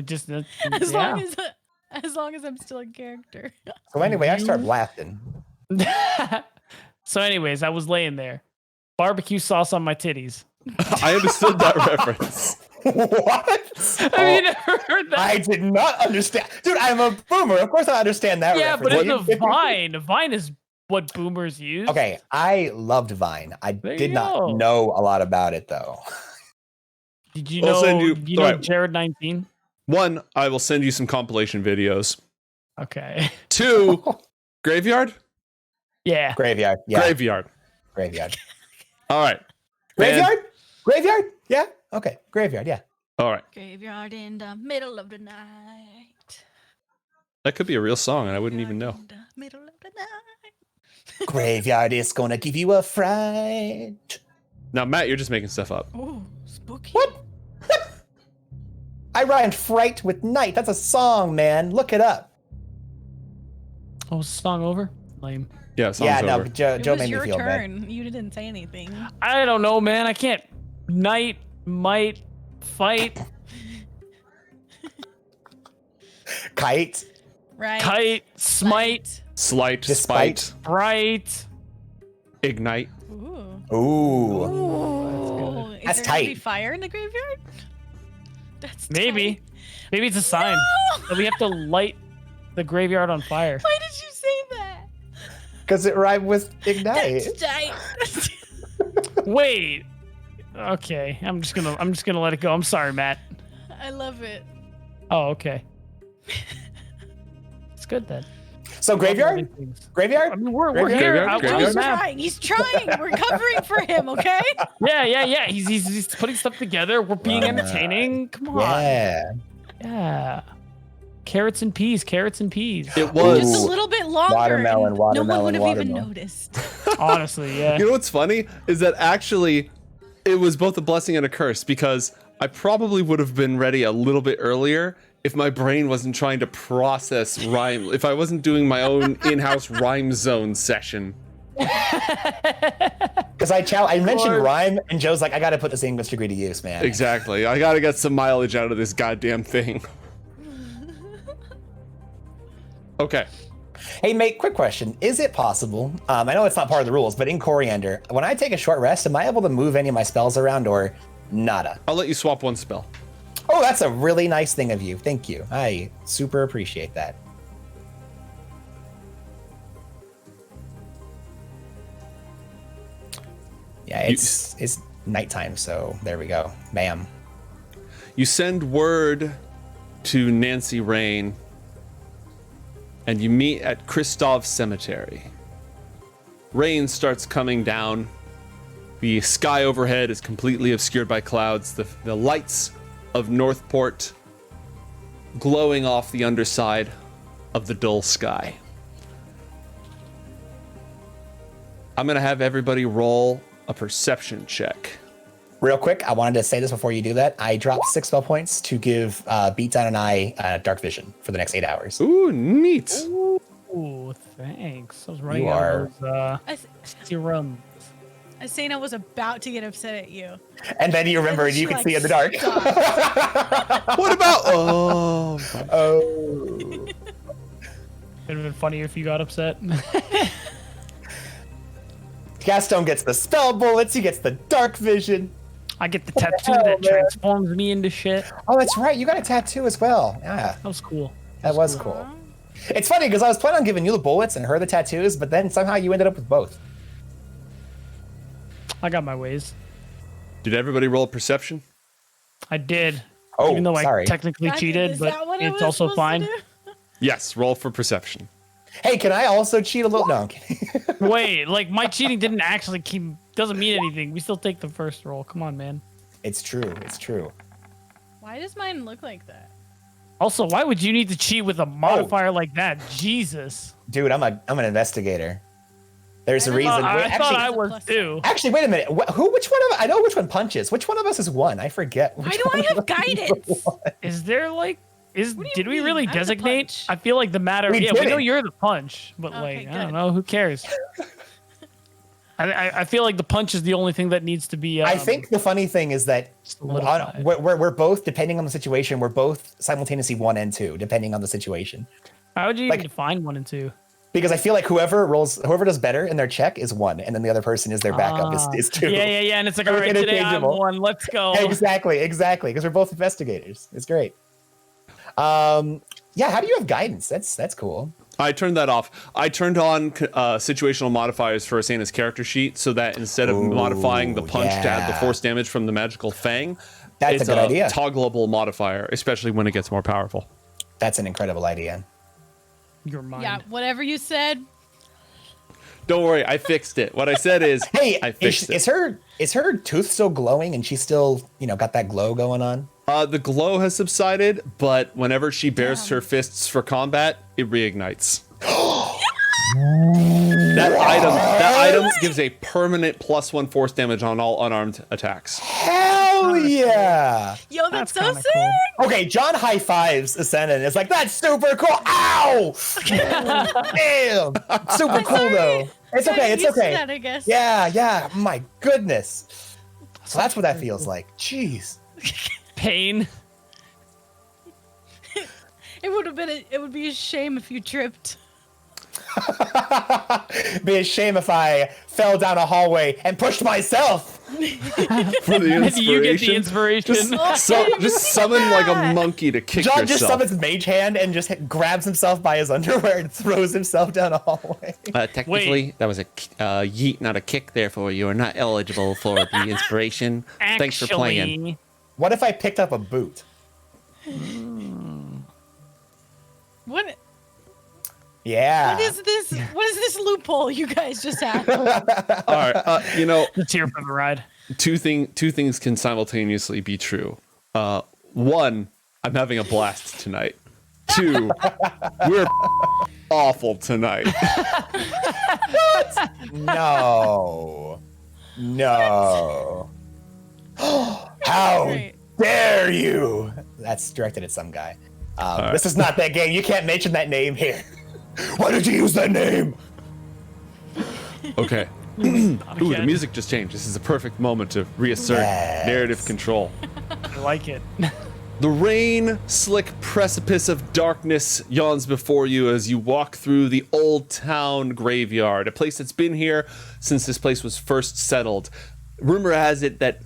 [SPEAKER 3] Just
[SPEAKER 5] As long as I'm still in character.
[SPEAKER 2] So anyway, I start blasting.
[SPEAKER 3] So, anyways, I was laying there, barbecue sauce on my titties.
[SPEAKER 4] I understood that reference.
[SPEAKER 2] What?
[SPEAKER 3] Have you never heard that?
[SPEAKER 2] I did not understand. Dude, I'm a boomer. Of course I understand that
[SPEAKER 3] Yeah, but
[SPEAKER 2] reference.
[SPEAKER 3] in the Vine is what boomers use.
[SPEAKER 2] Okay, I loved Vine. I
[SPEAKER 3] There
[SPEAKER 2] did
[SPEAKER 3] you
[SPEAKER 2] not
[SPEAKER 3] go.
[SPEAKER 2] know a lot about it though.
[SPEAKER 3] Did you
[SPEAKER 4] I'll
[SPEAKER 3] know?
[SPEAKER 4] send you-
[SPEAKER 3] You know
[SPEAKER 4] alright.
[SPEAKER 3] Jared 19?
[SPEAKER 4] One, I will send you some compilation videos.
[SPEAKER 3] Okay.
[SPEAKER 4] 2, graveyard?
[SPEAKER 3] Yeah.
[SPEAKER 2] Graveyard. Yeah.
[SPEAKER 4] Graveyard.
[SPEAKER 2] Graveyard.
[SPEAKER 4] All right.
[SPEAKER 2] Graveyard? Graveyard? Yeah. Okay. Graveyard. Yeah.
[SPEAKER 4] All right.
[SPEAKER 5] Graveyard in the middle of the night.
[SPEAKER 4] That could be a real song, and I wouldn't even know.
[SPEAKER 5] In the middle of the night.
[SPEAKER 2] Graveyard is gonna give you a fright.
[SPEAKER 4] Now, Matt, you're just making stuff up.
[SPEAKER 5] Oh, spooky.
[SPEAKER 2] What? I rhymed fright with night. That's a song, man. Look it up.
[SPEAKER 3] Oh, is the song over? Lame.
[SPEAKER 4] Yeah, song's
[SPEAKER 2] Yeah, no,
[SPEAKER 4] over.
[SPEAKER 2] but Joe
[SPEAKER 5] It
[SPEAKER 2] made
[SPEAKER 5] was
[SPEAKER 2] me
[SPEAKER 5] your
[SPEAKER 2] feel bad.
[SPEAKER 5] turn. You didn't say anything.
[SPEAKER 3] I don't know, man. I can't. Night, might, fight.
[SPEAKER 2] Kite.
[SPEAKER 5] Right.
[SPEAKER 3] Kite, smite,
[SPEAKER 4] Slight,
[SPEAKER 2] Despite.
[SPEAKER 4] spite,
[SPEAKER 3] bright.
[SPEAKER 4] ignite.
[SPEAKER 5] Ooh.
[SPEAKER 2] Ooh.
[SPEAKER 5] Ooh. Is
[SPEAKER 2] That's
[SPEAKER 5] there gonna be
[SPEAKER 2] tight.
[SPEAKER 5] fire in the graveyard? That's
[SPEAKER 3] Maybe.
[SPEAKER 5] tight.
[SPEAKER 3] Maybe it's a sign
[SPEAKER 5] No!
[SPEAKER 3] that we have to light the graveyard on fire.
[SPEAKER 5] Why did you say that?
[SPEAKER 2] Because it rhymed with ignite.
[SPEAKER 5] That's tight.
[SPEAKER 3] Wait. Okay, I'm just gonna let it go. I'm sorry, Matt.
[SPEAKER 5] I love it.
[SPEAKER 3] Oh, okay. It's good then.
[SPEAKER 2] So graveyard?
[SPEAKER 3] I
[SPEAKER 2] Graveyard?
[SPEAKER 3] mean, we're
[SPEAKER 2] Graveyard?
[SPEAKER 3] here.
[SPEAKER 4] Graveyard?
[SPEAKER 3] I was
[SPEAKER 5] He's
[SPEAKER 4] Graveyard?
[SPEAKER 3] Matt.
[SPEAKER 5] trying. He's trying. We're covering for him, okay?
[SPEAKER 3] Yeah. He's putting stuff together. We're being entertaining. Come on.
[SPEAKER 2] Yeah.
[SPEAKER 3] Yeah. Carrots and peas. Carrots and peas.
[SPEAKER 4] It was.
[SPEAKER 5] Just a little bit longer.
[SPEAKER 2] Watermelon,
[SPEAKER 5] and
[SPEAKER 2] watermelon,
[SPEAKER 5] no one would have even
[SPEAKER 2] watermelon.
[SPEAKER 5] noticed.
[SPEAKER 3] Honestly, yeah.
[SPEAKER 4] You know what's funny is that actually it was both a blessing and a curse because I probably would have been ready a little bit earlier if my brain wasn't trying to process rhyme, if I wasn't doing my own in-house rhyme zone session.
[SPEAKER 2] Because I mentioned rhyme, and Joe's like, I got to put this English degree to use, man.
[SPEAKER 4] Exactly. I gotta get some mileage out of this goddamn thing. Okay.
[SPEAKER 2] Hey, mate, quick question. Is it possible, I know it's not part of the rules, but in Coriander, when I take a short rest, am I able to move any of my spells around or nada?
[SPEAKER 4] I'll let you swap one spell.
[SPEAKER 2] Oh, that's a really nice thing of you. Thank you. I super appreciate that. Yeah, it's nighttime, so there we go. Bam.
[SPEAKER 4] You send word to Nancy Rain, and you meet at Cristoff Cemetery. Rain starts coming down. The sky overhead is completely obscured by clouds. The lights of NORTHPORT glowing off the underside of the dull sky. I'm gonna have everybody roll a perception check.
[SPEAKER 2] Real quick, I wanted to say this before you do that. I dropped 6 spell points to give Beatdown and I dark vision for the next 8 hours.
[SPEAKER 4] Ooh, neat.
[SPEAKER 3] Ooh, thanks. I was running
[SPEAKER 2] You
[SPEAKER 3] out
[SPEAKER 2] are-
[SPEAKER 3] of those serums.
[SPEAKER 5] Asena was about to get upset at you.
[SPEAKER 2] And then you remember, and you
[SPEAKER 5] She,
[SPEAKER 2] can
[SPEAKER 5] like,
[SPEAKER 2] see in the dark.
[SPEAKER 4] What about? Oh,
[SPEAKER 2] Oh.
[SPEAKER 3] It'd have been funny if you got upset.
[SPEAKER 2] Gastone gets the spell bullets. He gets the dark vision.
[SPEAKER 3] I get the tattoo
[SPEAKER 2] hell,
[SPEAKER 3] that
[SPEAKER 2] man?
[SPEAKER 3] transforms me into shit.
[SPEAKER 2] Oh, that's right. You got a tattoo as well. Yeah,
[SPEAKER 3] That was cool.
[SPEAKER 2] that was cool. It's funny because I was planning on giving you the bullets and her the tattoos, but then somehow you ended up with both.
[SPEAKER 3] I got my ways.
[SPEAKER 4] did everybody roll perception?
[SPEAKER 3] I did.
[SPEAKER 2] Oh,
[SPEAKER 3] Even though
[SPEAKER 2] sorry.
[SPEAKER 3] I technically
[SPEAKER 5] God,
[SPEAKER 3] cheated,
[SPEAKER 5] is
[SPEAKER 3] but
[SPEAKER 5] that what I
[SPEAKER 3] it's
[SPEAKER 5] was
[SPEAKER 3] also
[SPEAKER 5] supposed to
[SPEAKER 3] fine.
[SPEAKER 5] do?
[SPEAKER 4] Yes, roll for perception.
[SPEAKER 2] Hey, can I also cheat a little? No, I'm kidding.
[SPEAKER 3] Wait, like my cheating didn't actually doesn't mean anything. We still take the first roll. Come on, man.
[SPEAKER 2] It's true. It's true.
[SPEAKER 5] Why does mine look like that?
[SPEAKER 3] Also, why would you need to cheat with a modifier like that? Jesus.
[SPEAKER 2] Dude, I'm an investigator. There's a
[SPEAKER 5] I
[SPEAKER 2] reason.
[SPEAKER 5] didn't-
[SPEAKER 3] I
[SPEAKER 2] Wait,
[SPEAKER 3] thought
[SPEAKER 2] actually,
[SPEAKER 3] I
[SPEAKER 5] It's a
[SPEAKER 3] was
[SPEAKER 5] plus
[SPEAKER 3] too.
[SPEAKER 2] actually, wait a minute. Which one of I know which one punches. Which one of us is one? I forget.
[SPEAKER 5] Why
[SPEAKER 2] Which
[SPEAKER 5] do I
[SPEAKER 2] one
[SPEAKER 5] have
[SPEAKER 2] of us is
[SPEAKER 5] guidance?
[SPEAKER 2] one.
[SPEAKER 3] Is there like
[SPEAKER 5] What do you
[SPEAKER 3] did we
[SPEAKER 5] mean?
[SPEAKER 3] really
[SPEAKER 5] I'm the
[SPEAKER 3] designate?
[SPEAKER 5] punch.
[SPEAKER 3] I feel like the matter.
[SPEAKER 2] We
[SPEAKER 3] Yeah, we know
[SPEAKER 2] didn't.
[SPEAKER 3] you're the punch, but
[SPEAKER 5] Okay,
[SPEAKER 3] like I don't
[SPEAKER 5] good.
[SPEAKER 3] know. Who cares? I feel like the punch is the only thing that needs to be.
[SPEAKER 2] I think the funny thing is that
[SPEAKER 3] solidified.
[SPEAKER 2] we're both, depending on the situation, we're both simultaneously 1 and 2, depending on the situation.
[SPEAKER 3] How would you
[SPEAKER 2] like-
[SPEAKER 3] even define 1 and 2?
[SPEAKER 2] Because I feel like whoever does better in their check is 1, and then the other person is their backup is 2.
[SPEAKER 3] Yeah, and it's like,
[SPEAKER 2] They're
[SPEAKER 3] all right, today I'm
[SPEAKER 2] interchangeable.
[SPEAKER 3] 1. Let's go.
[SPEAKER 2] Exactly. Because we're both investigators. It's great. Yeah. How do you have guidance? That's cool.
[SPEAKER 4] I turned that off. I turned on situational modifiers for Asena's character sheet so that instead of modifying the punch to add the
[SPEAKER 2] yeah.
[SPEAKER 4] force damage from the magical fang,
[SPEAKER 2] That's
[SPEAKER 4] it's
[SPEAKER 2] a good idea.
[SPEAKER 4] toggleable modifier, especially when it gets more powerful.
[SPEAKER 2] That's an incredible idea.
[SPEAKER 3] Your mind.
[SPEAKER 5] Yeah, whatever you said.
[SPEAKER 4] Don't worry, I fixed it. What I said is,
[SPEAKER 2] Hey,
[SPEAKER 4] I fixed it.
[SPEAKER 2] is her tooth still glowing and she's still, got that glow going on?
[SPEAKER 4] The glow has subsided, but whenever she bares her fists for combat, it reignites. That item gives a permanent +1 force damage on all unarmed attacks.
[SPEAKER 2] Hell yeah!
[SPEAKER 5] Yo, that's so
[SPEAKER 3] kinda
[SPEAKER 5] sick.
[SPEAKER 3] cool.
[SPEAKER 2] Okay, John high fives Asena and is like, that's super cool. Ow! Damn! Super cool though. It's
[SPEAKER 5] Gotta
[SPEAKER 2] okay,
[SPEAKER 5] get
[SPEAKER 2] it's
[SPEAKER 5] used to
[SPEAKER 2] okay.
[SPEAKER 5] that, I guess.
[SPEAKER 2] Yeah, my goodness. So that's what that feels like. Jeez.
[SPEAKER 3] Pain.
[SPEAKER 5] It would be a shame if you tripped.
[SPEAKER 2] Be a shame if I fell down a hallway and pushed myself.
[SPEAKER 4] For the
[SPEAKER 3] Maybe you get the inspiration.
[SPEAKER 4] Just summon like a monkey to kick
[SPEAKER 2] John
[SPEAKER 4] yourself.
[SPEAKER 2] just summons Mage Hand and just grabs himself by his underwear and throws himself down a hallway.
[SPEAKER 4] Technically, that was a yeet, not a kick. Therefore, you are not eligible for the inspiration. Thanks for playing.
[SPEAKER 2] What if I picked up a boot?
[SPEAKER 5] What?
[SPEAKER 2] Yeah.
[SPEAKER 5] What is this? What is this loophole you guys just had?
[SPEAKER 4] All right,
[SPEAKER 3] Let's hear for the ride.
[SPEAKER 4] two things can simultaneously be true. One, I'm having a blast tonight. Two, we're awful tonight.
[SPEAKER 2] No. No. How
[SPEAKER 5] Great.
[SPEAKER 2] dare you? That's directed at some guy.
[SPEAKER 4] right.
[SPEAKER 2] This is not that game. You can't mention that name here. Why did you use that name?
[SPEAKER 4] Okay. Ooh, the music just changed. This is a perfect moment to reassert
[SPEAKER 2] Yes.
[SPEAKER 4] narrative control.
[SPEAKER 3] I like it.
[SPEAKER 4] The rain slick precipice of darkness yawns before you as you walk through the old town graveyard, a place that's been here since this place was first settled. Rumor has it that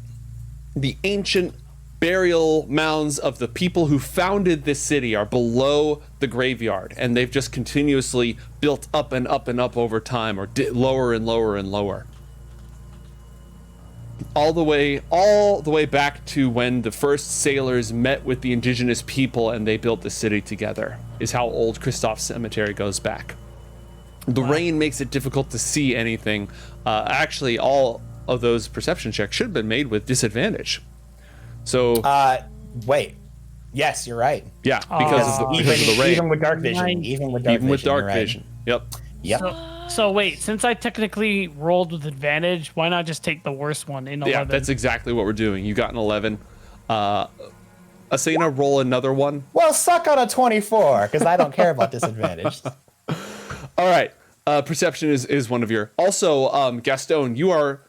[SPEAKER 4] the ancient burial mounds of the people who founded this city are below the graveyard, and they've just continuously built up and up and up over time, or lower and lower and lower. All the way back to when the first sailors met with the indigenous people and they built the city together, is how old Cristoff Cemetery goes back. The rain makes it difficult to see anything. Actually, all of those perception checks should have been made with disadvantage. So,
[SPEAKER 2] Wait. Yes, you're right.
[SPEAKER 4] yeah, because of the rain.
[SPEAKER 2] Even with dark vision. Even with dark
[SPEAKER 4] Even
[SPEAKER 2] vision.
[SPEAKER 4] Yep.
[SPEAKER 2] Yep.
[SPEAKER 3] So wait, since I technically rolled with advantage, why not just take the worst one in 11?
[SPEAKER 4] Yeah, that's exactly what we're doing. You got an 11. Asena, roll another one.
[SPEAKER 2] Well, suck on a 24, because I don't care about disadvantage.
[SPEAKER 4] All right. Perception is one of your. Also, Gastone, you are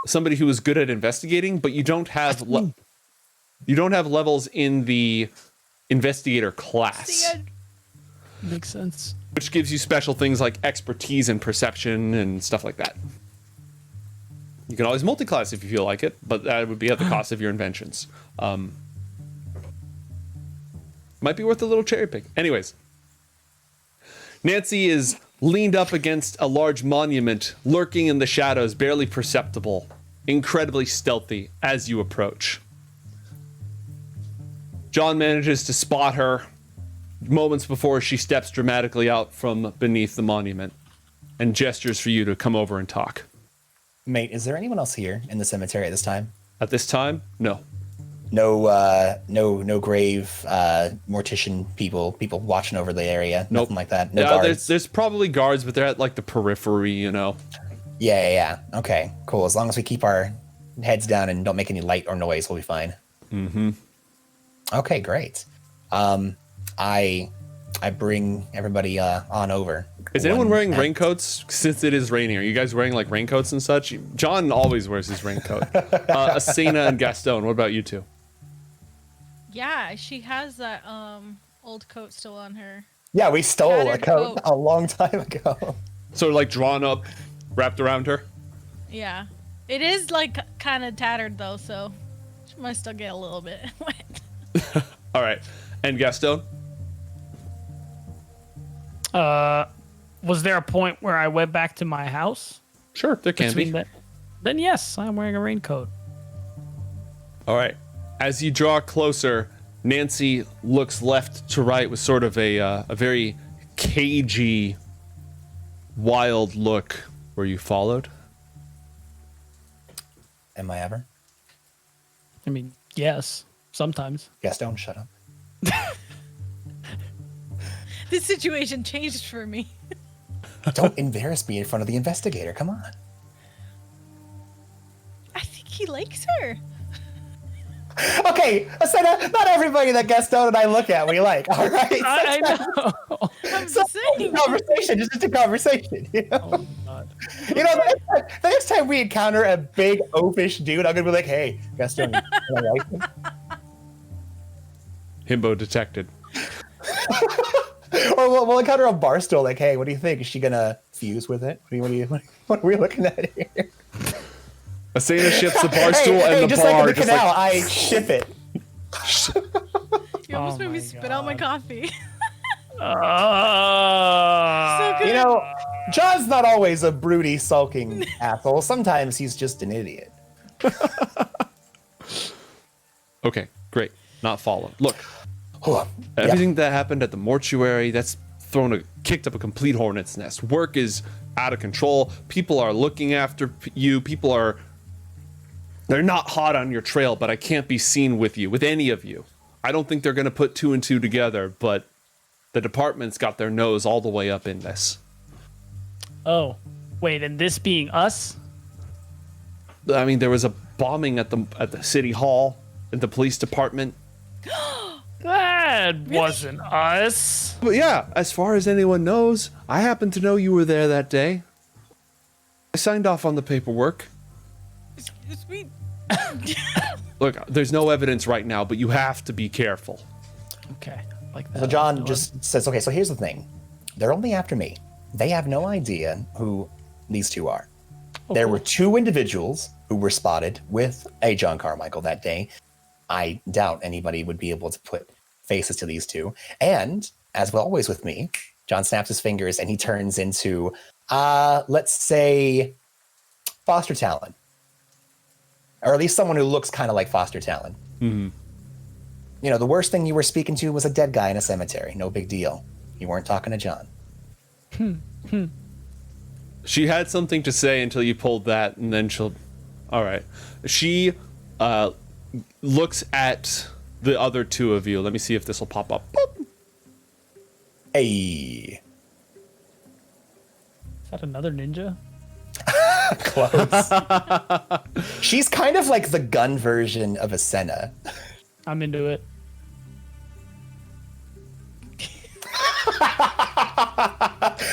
[SPEAKER 4] somebody who is good at investigating, but you don't have levels in the investigator class,
[SPEAKER 3] Makes sense.
[SPEAKER 4] which gives you special things like expertise and perception and stuff like that. You can always multi-class if you feel like it, but that would be at the cost of your inventions. Might be worth a little cherry pick. Anyways, Nancy is leaned up against a large monument, lurking in the shadows, barely perceptible, incredibly stealthy as you approach. John manages to spot her moments before she steps dramatically out from beneath the monument and gestures for you to come over and talk.
[SPEAKER 2] Mate, is there anyone else here in the cemetery at this time?
[SPEAKER 4] At this time, no.
[SPEAKER 2] No grave, mortician people watching over the area.
[SPEAKER 4] Nope.
[SPEAKER 2] Nothing like that. No
[SPEAKER 4] Yeah,
[SPEAKER 2] guards.
[SPEAKER 4] there's probably guards, but they're at like the periphery, you know.
[SPEAKER 2] Yeah. Okay, cool. As long as we keep our heads down and don't make any light or noise, we'll be fine.
[SPEAKER 4] Mm-hmm.
[SPEAKER 2] Okay, great. I bring everybody on over.
[SPEAKER 4] Is anyone wearing
[SPEAKER 2] One-
[SPEAKER 4] raincoats? Since it is raining, are you guys wearing like raincoats and such? John always wears his raincoat. Asena and Gastone, what about you two?
[SPEAKER 5] Yeah, she has that old coat still on her.
[SPEAKER 2] Yeah, we stole a
[SPEAKER 5] Tattered
[SPEAKER 2] coat
[SPEAKER 5] coat.
[SPEAKER 2] a long time ago.
[SPEAKER 4] So like drawn up, wrapped around her?
[SPEAKER 5] Yeah. It is like kind of tattered though, so she might still get a little bit wet.
[SPEAKER 4] All right. And Gastone?
[SPEAKER 3] Was there a point where I went back to my house?
[SPEAKER 4] Sure, there can be.
[SPEAKER 3] Then yes, I'm wearing a raincoat.
[SPEAKER 4] All right. As you draw closer, Nancy looks left to right with sort of a very cagey, wild look. Were you followed?
[SPEAKER 2] Am I ever?
[SPEAKER 3] I mean, yes, sometimes.
[SPEAKER 2] Gastone, shut up.
[SPEAKER 5] This situation changed for me.
[SPEAKER 2] Don't embarrass me in front of the investigator. Come on.
[SPEAKER 5] I think he likes her.
[SPEAKER 2] Okay, Asena, not everybody that Gastone and I look at we like. All right.
[SPEAKER 3] I know.
[SPEAKER 5] I'm
[SPEAKER 2] So
[SPEAKER 5] just saying.
[SPEAKER 2] conversation. It's just a conversation. You know,
[SPEAKER 3] Oh, God.
[SPEAKER 2] the next time we encounter a big oafish dude, I'm gonna be like, "Hey, Gastone, can I like him?"
[SPEAKER 4] Himbo detected.
[SPEAKER 2] Or we'll encounter a bar stool. Like, hey, what do you think? Is she gonna fuse with it? What are we looking at here?
[SPEAKER 4] Asena ships the bar stool and the
[SPEAKER 2] just
[SPEAKER 4] bar.
[SPEAKER 2] Like in the canal, I ship it.
[SPEAKER 5] You almost made me spit out my coffee.
[SPEAKER 3] So
[SPEAKER 5] good.
[SPEAKER 2] You know, John's not always a broody, sulking asshole. Sometimes he's just an idiot.
[SPEAKER 4] Okay, great. Not follow. Look,
[SPEAKER 2] Hold on.
[SPEAKER 4] everything that happened at the mortuary, that's kicked up a complete hornet's nest. Work is out of control. People are looking after you. They're not hot on your trail, but I can't be seen with any of you. I don't think they're going to put 2 and 2 together, but the department's got their nose all the way up in this.
[SPEAKER 3] Oh, wait, and this being us?
[SPEAKER 4] I mean, there was a bombing at the city hall, at the police department.
[SPEAKER 3] That wasn't us.
[SPEAKER 4] But yeah, as far as anyone knows, I happen to know you were there that day. I signed off on the paperwork.
[SPEAKER 5] Excuse me.
[SPEAKER 4] Look, there's no evidence right now, but you have to be careful.
[SPEAKER 3] Okay, like that.
[SPEAKER 2] So John just says, okay, so here's the thing. They're only after me. They have no idea who these two are. There were 2 individuals who were spotted with a John Carmichael that day. I doubt anybody would be able to put faces to these 2. And, as always with me, John snaps his fingers and he turns into, let's say, foster talent. Or at least someone who looks kind of like foster talent.
[SPEAKER 4] Mm-hmm.
[SPEAKER 2] You know, the worst thing you were speaking to was a dead guy in a cemetery. No big deal. You weren't talking to John.
[SPEAKER 4] She had something to say until you pulled that, and then all right. She looks at the other 2 of you. Let me see if this will pop up. Boop.
[SPEAKER 2] Hey.
[SPEAKER 3] Is that another ninja?
[SPEAKER 2] Close. She's kind of like the gun version of Asena.
[SPEAKER 3] I'm into it.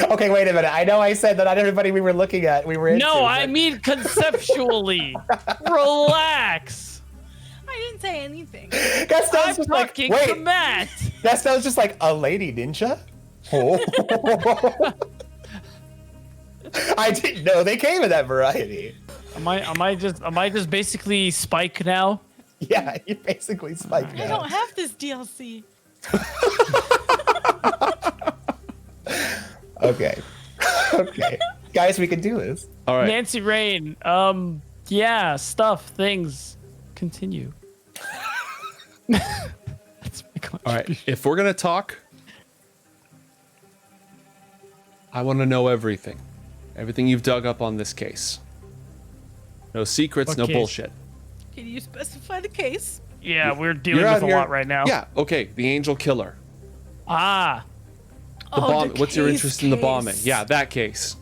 [SPEAKER 2] Okay, wait a minute. I know I said that not everybody we were looking at we were into.
[SPEAKER 3] No, I
[SPEAKER 2] but-
[SPEAKER 3] mean conceptually. Relax.
[SPEAKER 5] I didn't say anything.
[SPEAKER 2] Gastone's
[SPEAKER 3] I'm
[SPEAKER 2] just like,
[SPEAKER 3] talking to
[SPEAKER 2] wait.
[SPEAKER 3] Matt.
[SPEAKER 2] Gastone's just like, a lady ninja? Oh. I didn't know they came in that variety.
[SPEAKER 3] Am I just basically Spike now?
[SPEAKER 2] Yeah, you're basically Spike
[SPEAKER 5] I
[SPEAKER 2] now.
[SPEAKER 5] don't have this DLC.
[SPEAKER 2] Okay. Okay. Guys, we can do this.
[SPEAKER 4] All right.
[SPEAKER 3] Nancy Rain. Yeah, stuff, things. Continue. That's my
[SPEAKER 4] All right. If we're gonna talk, I want to know everything. Everything you've dug up on this case. No secrets,
[SPEAKER 3] What
[SPEAKER 4] no
[SPEAKER 3] case?
[SPEAKER 4] bullshit.
[SPEAKER 5] Can you specify the case?
[SPEAKER 3] Yeah, we're dealing
[SPEAKER 4] You're out
[SPEAKER 3] with a
[SPEAKER 4] here-
[SPEAKER 3] lot right now.
[SPEAKER 4] Yeah. Okay. The angel killer.
[SPEAKER 3] Ah.
[SPEAKER 4] The bomb. What's your interest in the bombing?
[SPEAKER 5] case.
[SPEAKER 4] Yeah, that case.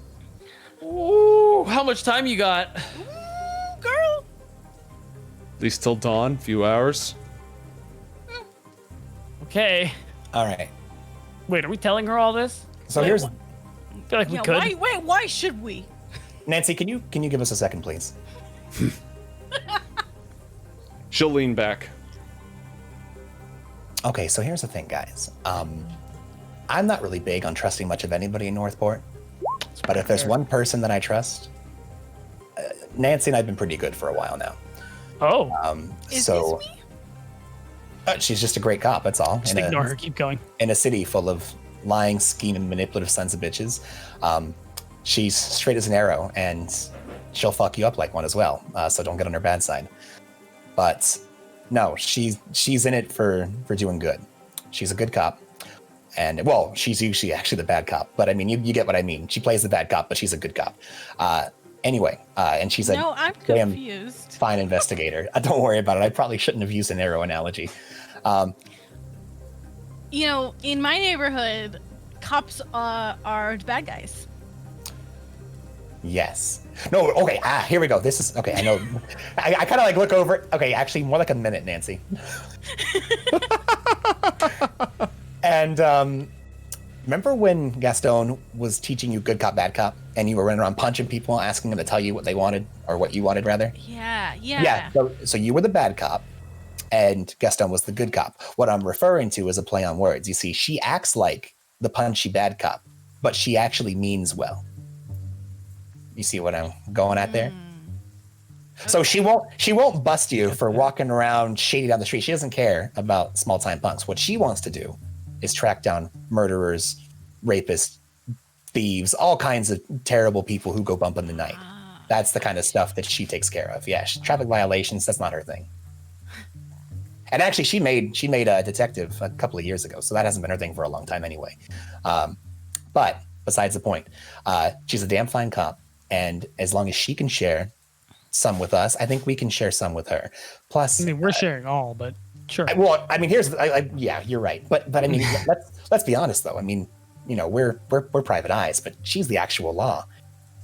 [SPEAKER 3] Ooh, how much time you got?
[SPEAKER 5] Ooh, girl.
[SPEAKER 4] At least till dawn. Few hours.
[SPEAKER 3] Okay.
[SPEAKER 2] All right.
[SPEAKER 3] Wait, are we telling her all this?
[SPEAKER 2] So
[SPEAKER 3] Wait,
[SPEAKER 2] here's
[SPEAKER 3] I feel like we
[SPEAKER 5] Yeah,
[SPEAKER 3] could.
[SPEAKER 5] why should we?
[SPEAKER 2] Nancy, can you give us a second, please?
[SPEAKER 4] She'll lean back.
[SPEAKER 2] Okay, so here's the thing, guys. I'm not really big on trusting much of anybody in Northport, but if there's one person that I trust, Nancy and I've been pretty good for a while now.
[SPEAKER 3] Oh,
[SPEAKER 5] Is
[SPEAKER 2] so
[SPEAKER 5] this me?
[SPEAKER 2] she's just a great cop. That's all.
[SPEAKER 3] just ignore her. Keep going.
[SPEAKER 2] In a city full of lying, scheming, manipulative sons of bitches, she's straight as an arrow, and she'll fuck you up like one as well. So don't get on her bad side. But no, she's in it for doing good. She's a good cop. And well, she's usually actually the bad cop, but I mean, you get what I mean. She plays the bad cop, but she's a good cop. Anyway, and she's a
[SPEAKER 5] No, I'm
[SPEAKER 2] damn
[SPEAKER 5] confused.
[SPEAKER 2] fine investigator. Don't worry about it. I probably shouldn't have used an arrow analogy.
[SPEAKER 5] You know, in my neighborhood, cops are the bad guys.
[SPEAKER 2] Yes. No, okay, here we go. This is, okay, I know. I kind of like look over, okay, actually more like a minute, Nancy. And remember when Gastone was teaching you good cop, bad cop, and you were running around punching people, asking them to tell you what they wanted, or what you wanted, rather?
[SPEAKER 5] Yeah.
[SPEAKER 2] Yeah, so you were the bad cop, and Gastone was the good cop. What I'm referring to is a play on words. You see, she acts like the punchy bad cop, but she actually means well. You see what I'm going at there? So she won't bust you for walking around shady down the street. She doesn't care about small time punks. What she wants to do is track down murderers, rapists, thieves, all kinds of terrible people who go bump in the night. That's the kind of stuff that she takes care of. Yeah, traffic violations, that's not her thing. And actually, she made a detective a couple of years ago, so that hasn't been her thing for a long time anyway. But besides the point, she's a damn fine cop, and as long as she can share some with us, I think we can share some with her. Plus,
[SPEAKER 3] I mean, we're sharing all, but sure.
[SPEAKER 2] Well, I mean, yeah, you're right. But I mean, let's be honest though. I mean, you know, we're private eyes, but she's the actual law.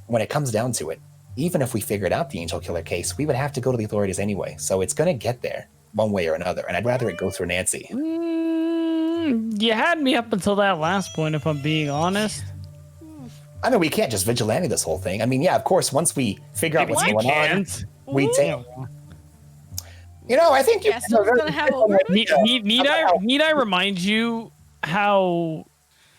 [SPEAKER 2] When it comes down to it, even if we figured out the Angel Killer case, we would have to go to the authorities anyway. So it's gonna get there one way or another, and I'd rather it go through Nancy.
[SPEAKER 3] You had me up until that last point, if I'm being honest.
[SPEAKER 2] I mean, we can't just vigilante this whole thing. I mean, yeah, of course, once we figure out what's going on, we take. You know, I think
[SPEAKER 5] gonna have a word.
[SPEAKER 3] Need I remind you how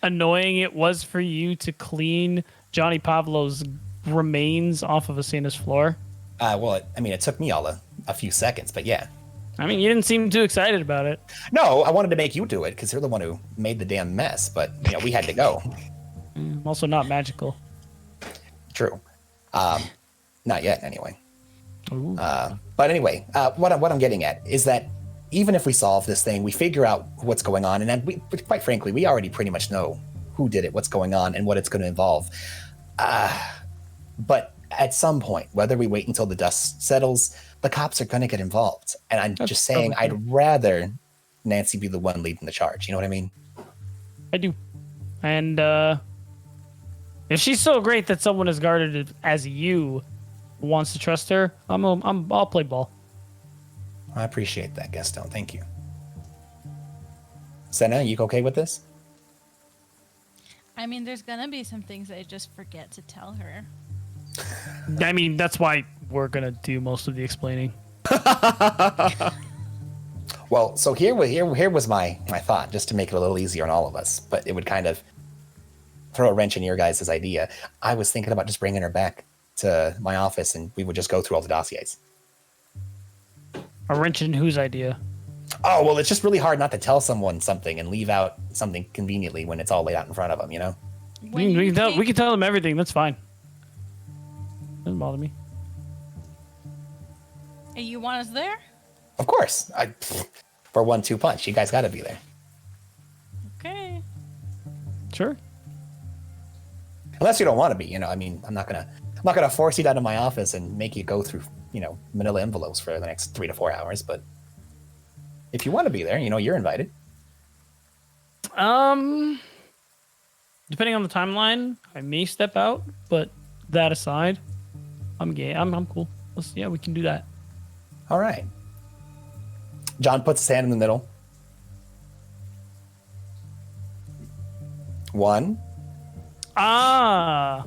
[SPEAKER 3] annoying it was for you to clean Johnny Pavlo's remains off of Asena's floor?
[SPEAKER 2] Well, I mean, it took me all a few seconds, but yeah.
[SPEAKER 3] I mean, you didn't seem too excited about it.
[SPEAKER 2] No, I wanted to make you do it because you're the one who made the damn mess, but you know, we had to go.
[SPEAKER 3] I'm also not magical.
[SPEAKER 2] True. Not yet, anyway.
[SPEAKER 3] Ooh.
[SPEAKER 2] But anyway, what I'm getting at is that even if we solve this thing, we figure out what's going on, and then quite frankly, we already pretty much know who did it, what's going on, and what it's going to involve. But at some point, whether we wait until the dust settles, the cops are going to get involved. And I'm just saying, I'd rather Nancy be the one leading the charge. You know what I mean?
[SPEAKER 3] I do. And if she's so great that someone as guarded as you wants to trust her, I'll play ball.
[SPEAKER 2] I appreciate that, Gastone. Thank you. Asena, you okay with this?
[SPEAKER 5] I mean, there's gonna be some things I just forget to tell her.
[SPEAKER 3] I mean, that's why we're gonna do most of the explaining.
[SPEAKER 2] Well, so here was my thought, just to make it a little easier on all of us, but it would kind of throw a wrench in your guys' idea. I was thinking about just bringing her back to my office, and we would just go through all the dossiers.
[SPEAKER 3] A wrench in whose idea?
[SPEAKER 2] Oh, well, it's just really hard not to tell someone something and leave out something conveniently when it's all laid out in front of them, you know?
[SPEAKER 3] We can tell them everything. That's fine. Doesn't bother me.
[SPEAKER 5] Hey, you want us there?
[SPEAKER 2] Of course. For 1-2 punch, you guys got to be there.
[SPEAKER 5] Okay.
[SPEAKER 3] Sure.
[SPEAKER 2] Unless you don't want to be, you know. I mean, I'm not gonna force you down to my office and make you go through, you know, manila envelopes for the next 3 to 4 hours. But if you want to be there, you know, you're invited.
[SPEAKER 3] Depending on the timeline, I may step out, but that aside, I'm gay. I'm cool. Yeah, we can do that.
[SPEAKER 2] All right. John puts his hand in the middle. 1.
[SPEAKER 3] Why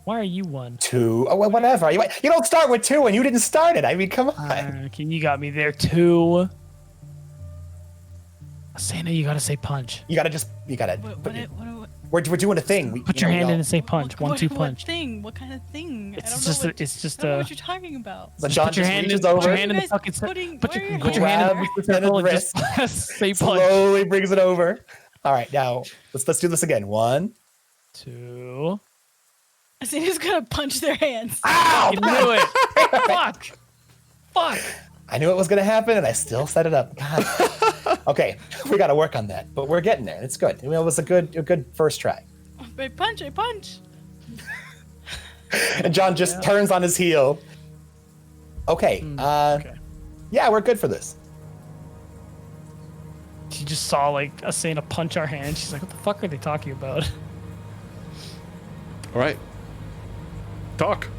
[SPEAKER 3] are you 1?
[SPEAKER 2] 2. Oh, well, whatever. You don't start with 2 and you didn't start it. I mean, come on.
[SPEAKER 3] You got me there, 2. Asena, you gotta say punch.
[SPEAKER 2] You gotta. We're doing a thing.
[SPEAKER 3] Put your hand in and say punch. 1-2 punch.
[SPEAKER 5] What thing? What kind of thing?
[SPEAKER 3] It's
[SPEAKER 5] I don't
[SPEAKER 3] just
[SPEAKER 5] know
[SPEAKER 3] what
[SPEAKER 5] you're talking about.
[SPEAKER 2] So John
[SPEAKER 3] put your hand
[SPEAKER 2] reaches
[SPEAKER 3] in,
[SPEAKER 2] over.
[SPEAKER 3] Put your hand in the fucking. Put your hand in the circle and just say punch.
[SPEAKER 2] Slowly brings it over. All right, now let's do this again. 1,
[SPEAKER 3] 2.
[SPEAKER 5] Asena's gonna punch their hands.
[SPEAKER 2] Ow!
[SPEAKER 3] You knew it. Fuck.
[SPEAKER 2] I knew it was gonna happen, and I still set it up. God. Okay, we got to work on that, but we're getting there. It's good. It was a good first try.
[SPEAKER 5] I punch.
[SPEAKER 2] And John just turns on his heel. Okay.
[SPEAKER 3] Okay.
[SPEAKER 2] Yeah, we're good for this.
[SPEAKER 3] She just saw like Asena punch our hand. She's like, "What the fuck are they talking about?"
[SPEAKER 4] All right. Talk.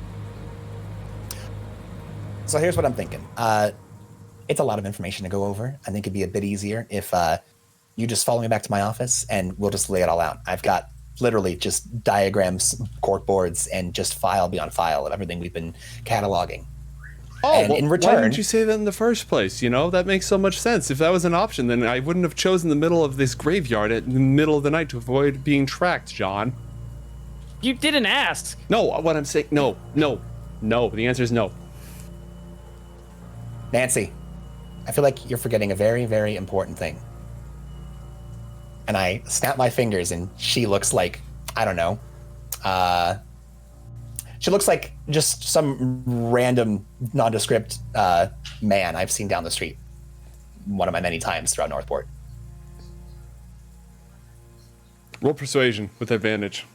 [SPEAKER 2] So here's what I'm thinking. It's a lot of information to go over. I think it'd be a bit easier if you just follow me back to my office and we'll just lay it all out. I've got literally just diagrams, cork boards, and just file beyond file of everything we've been cataloging.
[SPEAKER 4] Oh,
[SPEAKER 2] And
[SPEAKER 4] well,
[SPEAKER 2] in
[SPEAKER 4] why
[SPEAKER 2] return,
[SPEAKER 4] didn't you say that in the first place? You know, that makes so much sense. If that was an option, then I wouldn't have chosen the middle of this graveyard in the middle of the night to avoid being tracked, John.
[SPEAKER 3] You didn't ask.
[SPEAKER 4] No, what I'm saying, no. The answer is no.
[SPEAKER 2] Nancy, I feel like you're forgetting a very, very important thing. And I snap my fingers, and she looks like, I don't know, she looks like just some random nondescript man I've seen down the street one of my many times throughout Northport.
[SPEAKER 4] Roll persuasion with advantage.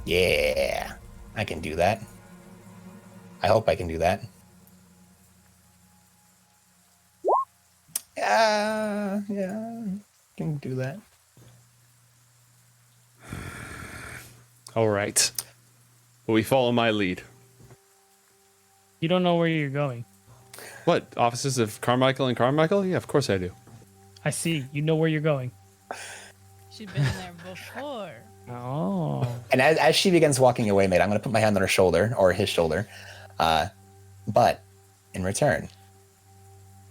[SPEAKER 2] Yeah, I can do that. I hope I can do that. Yeah, I can do that.
[SPEAKER 4] All right. Will we follow my lead?
[SPEAKER 3] You don't know where you're going.
[SPEAKER 4] What? Offices of Carmichael and Carmichael? Yeah, of course I do.
[SPEAKER 3] I see. You know where you're going.
[SPEAKER 5] She's been there before.
[SPEAKER 3] Oh.
[SPEAKER 2] And as she begins walking away, mate, I'm going to put my hand on her shoulder, or his shoulder. But in return,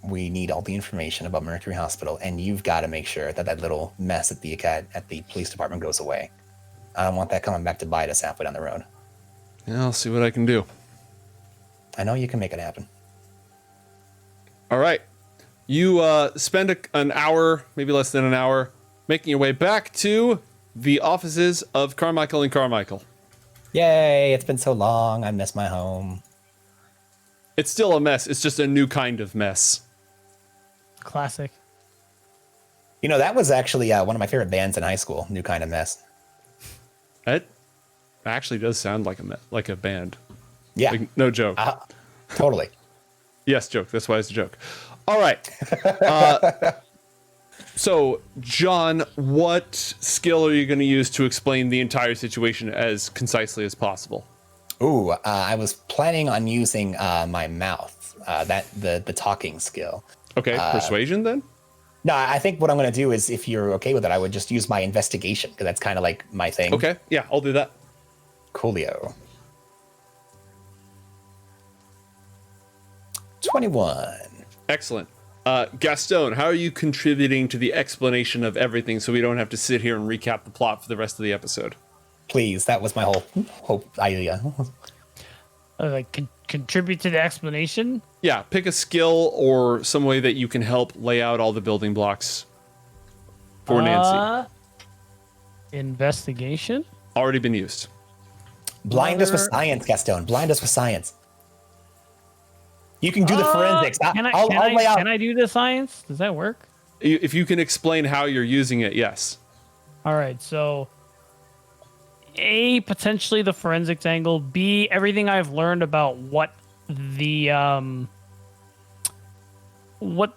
[SPEAKER 2] we need all the information about Mercury Hospital, and you've got to make sure that that little mess at the police department goes away. I don't want that coming back to bite us halfway down the road.
[SPEAKER 4] Yeah, I'll see what I can do.
[SPEAKER 2] I know you can make it happen.
[SPEAKER 4] All right. You spend an hour, maybe less than an hour, making your way back to the offices of Carmichael and Carmichael.
[SPEAKER 2] Yay, it's been so long. I miss my home.
[SPEAKER 4] It's still a mess. It's just a new kind of mess.
[SPEAKER 3] Classic.
[SPEAKER 2] You know, that was actually one of my favorite bands in high school, New Kind of Mess.
[SPEAKER 4] It actually does sound like a band.
[SPEAKER 2] Yeah.
[SPEAKER 4] Like, no joke.
[SPEAKER 2] Totally.
[SPEAKER 4] Yes, joke. That's why it's a joke. All right. So, John, what skill are you going to use to explain the entire situation as concisely as possible?
[SPEAKER 2] Ooh, I was planning on using my mouth, the talking skill.
[SPEAKER 4] Okay, persuasion then?
[SPEAKER 2] No, I think what I'm going to do is, if you're okay with it, I would just use my investigation, because that's kind of like my thing.
[SPEAKER 4] Okay, yeah, I'll do that.
[SPEAKER 2] Coolio. 21.
[SPEAKER 4] Excellent. Gastone, how are you contributing to the explanation of everything so we don't have to sit here and recap the plot for the rest of the episode?
[SPEAKER 2] Please, that was my whole hope idea.
[SPEAKER 3] Contribute to the explanation?
[SPEAKER 4] Yeah, pick a skill or some way that you can help lay out all the building blocks for Nancy.
[SPEAKER 3] Investigation?
[SPEAKER 4] Already been used.
[SPEAKER 2] Blind us with science, Gastone. Blind us with science. You can do the forensics. I'll lay out.
[SPEAKER 3] Can I do the science? Does that work?
[SPEAKER 4] If you can explain how you're using it, yes.
[SPEAKER 3] All right, so A, potentially the forensics angle. B, everything I've learned about what the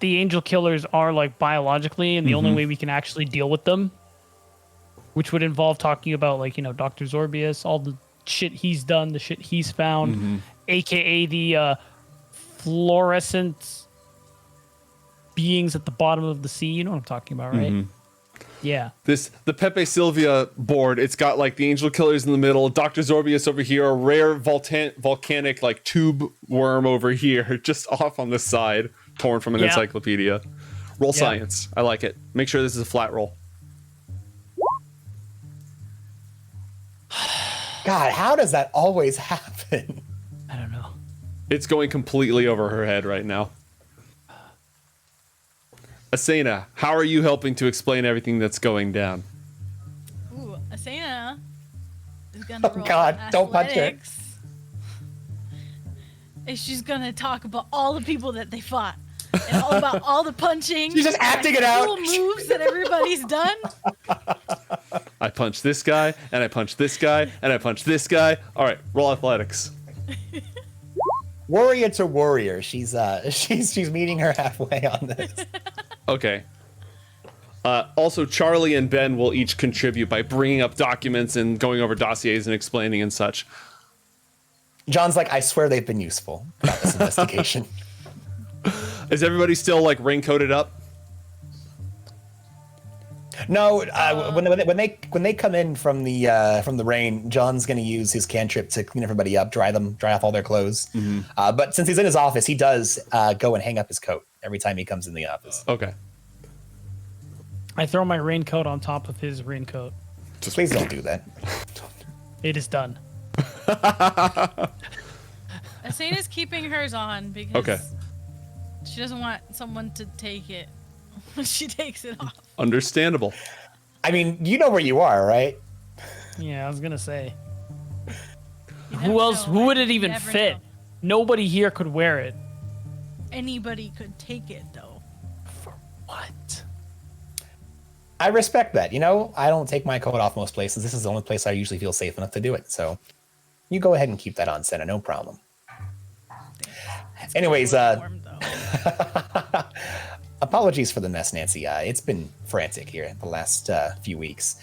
[SPEAKER 3] angel killers are like biologically, and the only way we can actually deal with them, which would involve talking about, like, you know, Dr. Zorbius, all the shit he's done, the shit he's found, aka the fluorescent beings at the bottom of the sea. You know what I'm talking about, right? Yeah.
[SPEAKER 4] The Pepe Silvia board, it's got like the angel killers in the middle, Dr. Zorbius over here, a rare volcanic like tube worm over here, just off on the side, torn from an encyclopedia. Roll science. I like it. Make sure this is a flat roll.
[SPEAKER 2] God, how does that always happen?
[SPEAKER 3] I don't know.
[SPEAKER 4] It's going completely over her head right now. Asena, how are you helping to explain everything that's going down?
[SPEAKER 5] Ooh, Asena is gonna roll
[SPEAKER 2] God, don't punch her.
[SPEAKER 5] athletics. And she's gonna talk about all the people that they fought. And all about all the punching.
[SPEAKER 2] She's just acting it out.
[SPEAKER 5] Cool moves that everybody's done.
[SPEAKER 4] I punched this guy, and I punched this guy, and I punched this guy. All right, roll athletics.
[SPEAKER 2] Warrior to warrior. She's meeting her halfway on this.
[SPEAKER 4] Okay. Also, Charlie and Ben will each contribute by bringing up documents and going over dossiers and explaining and such.
[SPEAKER 2] John's like, I swear they've been useful about this investigation.
[SPEAKER 4] Is everybody still like raincoated up?
[SPEAKER 2] No, when they come in from the rain, John's gonna use his cantrip to clean everybody up, dry off all their clothes. But since he's in his office, he does go and hang up his coat every time he comes in the office.
[SPEAKER 4] Okay.
[SPEAKER 3] I throw my raincoat on top of his raincoat.
[SPEAKER 2] Please don't do that.
[SPEAKER 3] It is done.
[SPEAKER 5] Asena's keeping hers on because
[SPEAKER 4] Okay.
[SPEAKER 5] she doesn't want someone to take it when she takes it off.
[SPEAKER 4] Understandable.
[SPEAKER 2] I mean, you know where you are, right?
[SPEAKER 3] Yeah, I was gonna say.
[SPEAKER 5] You
[SPEAKER 3] Who
[SPEAKER 5] never
[SPEAKER 3] else?
[SPEAKER 5] know,
[SPEAKER 3] Who would
[SPEAKER 5] like,
[SPEAKER 3] it
[SPEAKER 5] you
[SPEAKER 3] even
[SPEAKER 5] never
[SPEAKER 3] fit?
[SPEAKER 5] know.
[SPEAKER 3] Nobody here could wear it.
[SPEAKER 5] Anybody could take it though.
[SPEAKER 3] For what?
[SPEAKER 2] I respect that. You know, I don't take my coat off most places. This is the only place I usually feel safe enough to do it. So you go ahead and keep that on, Senna. No problem. Anyways,
[SPEAKER 5] Warm, though.
[SPEAKER 2] apologies for the mess, Nancy. It's been frantic here the last few weeks.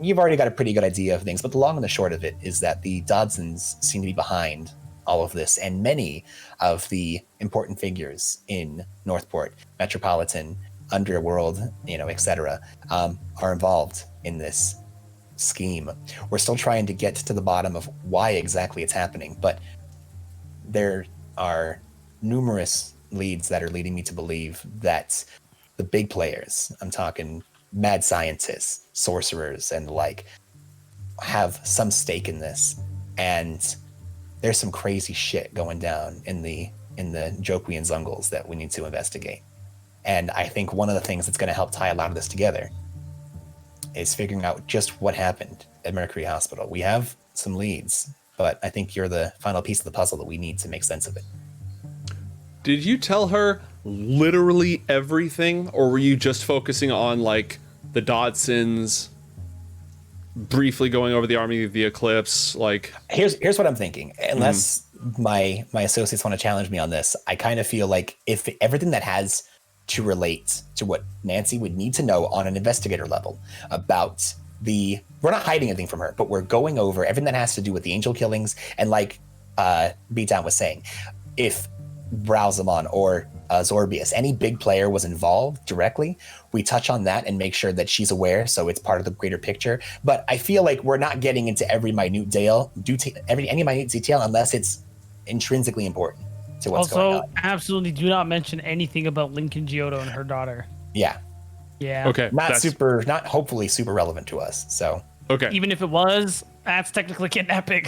[SPEAKER 2] You've already got a pretty good idea of things, but the long and the short of it is that the Dodsons seem to be behind all of this, and many of the important figures in Northport, Metropolitan, Underworld, etc., are involved in this scheme. We're still trying to get to the bottom of why exactly it's happening, but there are numerous leads that are leading me to believe that the big players, I'm talking mad scientists, sorcerers, and the like, have some stake in this, and there's some crazy shit going down in the Jokwi and Zungles that we need to investigate. And I think one of the things that's going to help tie a lot of this together is figuring out just what happened at Mercury Hospital. We have some leads, but I think you're the final piece of the puzzle that we need to make sense of it.
[SPEAKER 4] Did you tell her literally everything, or were you just focusing on like the Dodsons, briefly going over the army of the Eclipse? Like,
[SPEAKER 2] here's what I'm thinking. Unless my associates want to challenge me on this, I kind of feel like if everything that has to relate to what Nancy would need to know on an investigator level about we're not hiding anything from her, but we're going over everything that has to do with the angel killings. And like Beatdown was saying, if Browsamon or Zorbius, any big player was involved directly, we touch on that and make sure that she's aware, so it's part of the greater picture. But I feel like we're not getting into every minute detail unless it's intrinsically important to what's going on.
[SPEAKER 3] Absolutely do not mention anything about Lincoln Giotto and her daughter.
[SPEAKER 2] Yeah.
[SPEAKER 3] Yeah.
[SPEAKER 4] okay,
[SPEAKER 2] Not hopefully super relevant to us. So
[SPEAKER 4] okay.
[SPEAKER 3] Even if it was, that's technically kidnapping.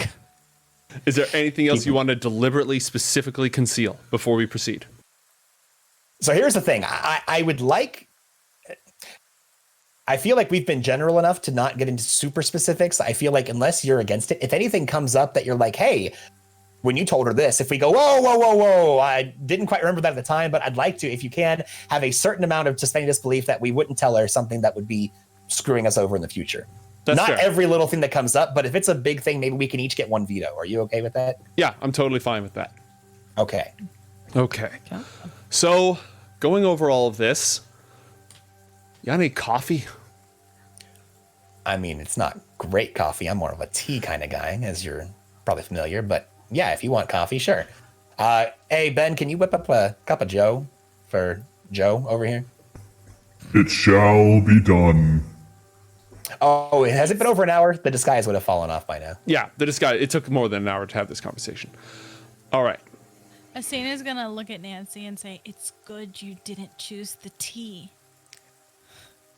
[SPEAKER 4] Is there anything else you want to deliberately, specifically conceal before we proceed?
[SPEAKER 2] So here's the thing. I feel like we've been general enough to not get into super specifics. I feel like unless you're against it, if anything comes up that you're like, hey, when you told her this, if we go, whoa, I didn't quite remember that at the time, but I'd like to, if you can, have a certain amount of suspending disbelief that we wouldn't tell her something that would be screwing us over in the future.
[SPEAKER 4] That's
[SPEAKER 2] not
[SPEAKER 4] fair.
[SPEAKER 2] every little thing that comes up, but if it's a big thing, maybe we can each get one veto. Are you okay with that?
[SPEAKER 4] Yeah, I'm totally fine with that.
[SPEAKER 2] Okay.
[SPEAKER 4] Okay. So, going over all of this, you got any coffee?
[SPEAKER 2] I mean, it's not great coffee. I'm more of a tea kind of guy, as you're probably familiar, but yeah, if you want coffee, sure. Hey, Ben, can you whip up a cup of Joe for Joe over here?
[SPEAKER 6] It shall be done.
[SPEAKER 2] Oh, has it been over an hour? The disguise would have fallen off by now.
[SPEAKER 4] Yeah, the disguise. It took more than an hour to have this conversation. All right.
[SPEAKER 5] Asena's gonna look at Nancy and say, "It's good you didn't choose the tea."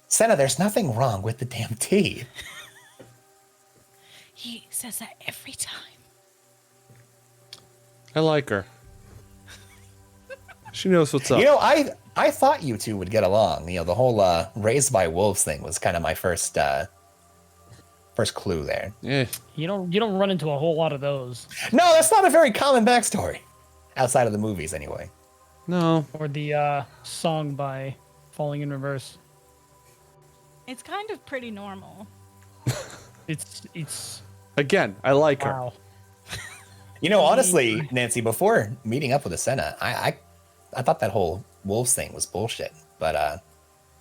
[SPEAKER 2] Senna, there's nothing wrong with the damn tea.
[SPEAKER 5] He says that every time.
[SPEAKER 4] I like her. She knows what's up.
[SPEAKER 2] You know, I thought you two would get along. You know, the whole raised by wolves thing was kind of my first clue there.
[SPEAKER 4] Yeah.
[SPEAKER 3] You don't run into a whole lot of those.
[SPEAKER 2] No, that's not a very common backstory. Outside of the movies, anyway.
[SPEAKER 4] No.
[SPEAKER 3] Or the song by Falling in Reverse.
[SPEAKER 5] It's kind of pretty normal.
[SPEAKER 3] It's
[SPEAKER 4] Again, I like her.
[SPEAKER 3] wow.
[SPEAKER 2] You know, honestly, Nancy, before meeting up with Asena, I thought that whole wolves thing was bullshit. But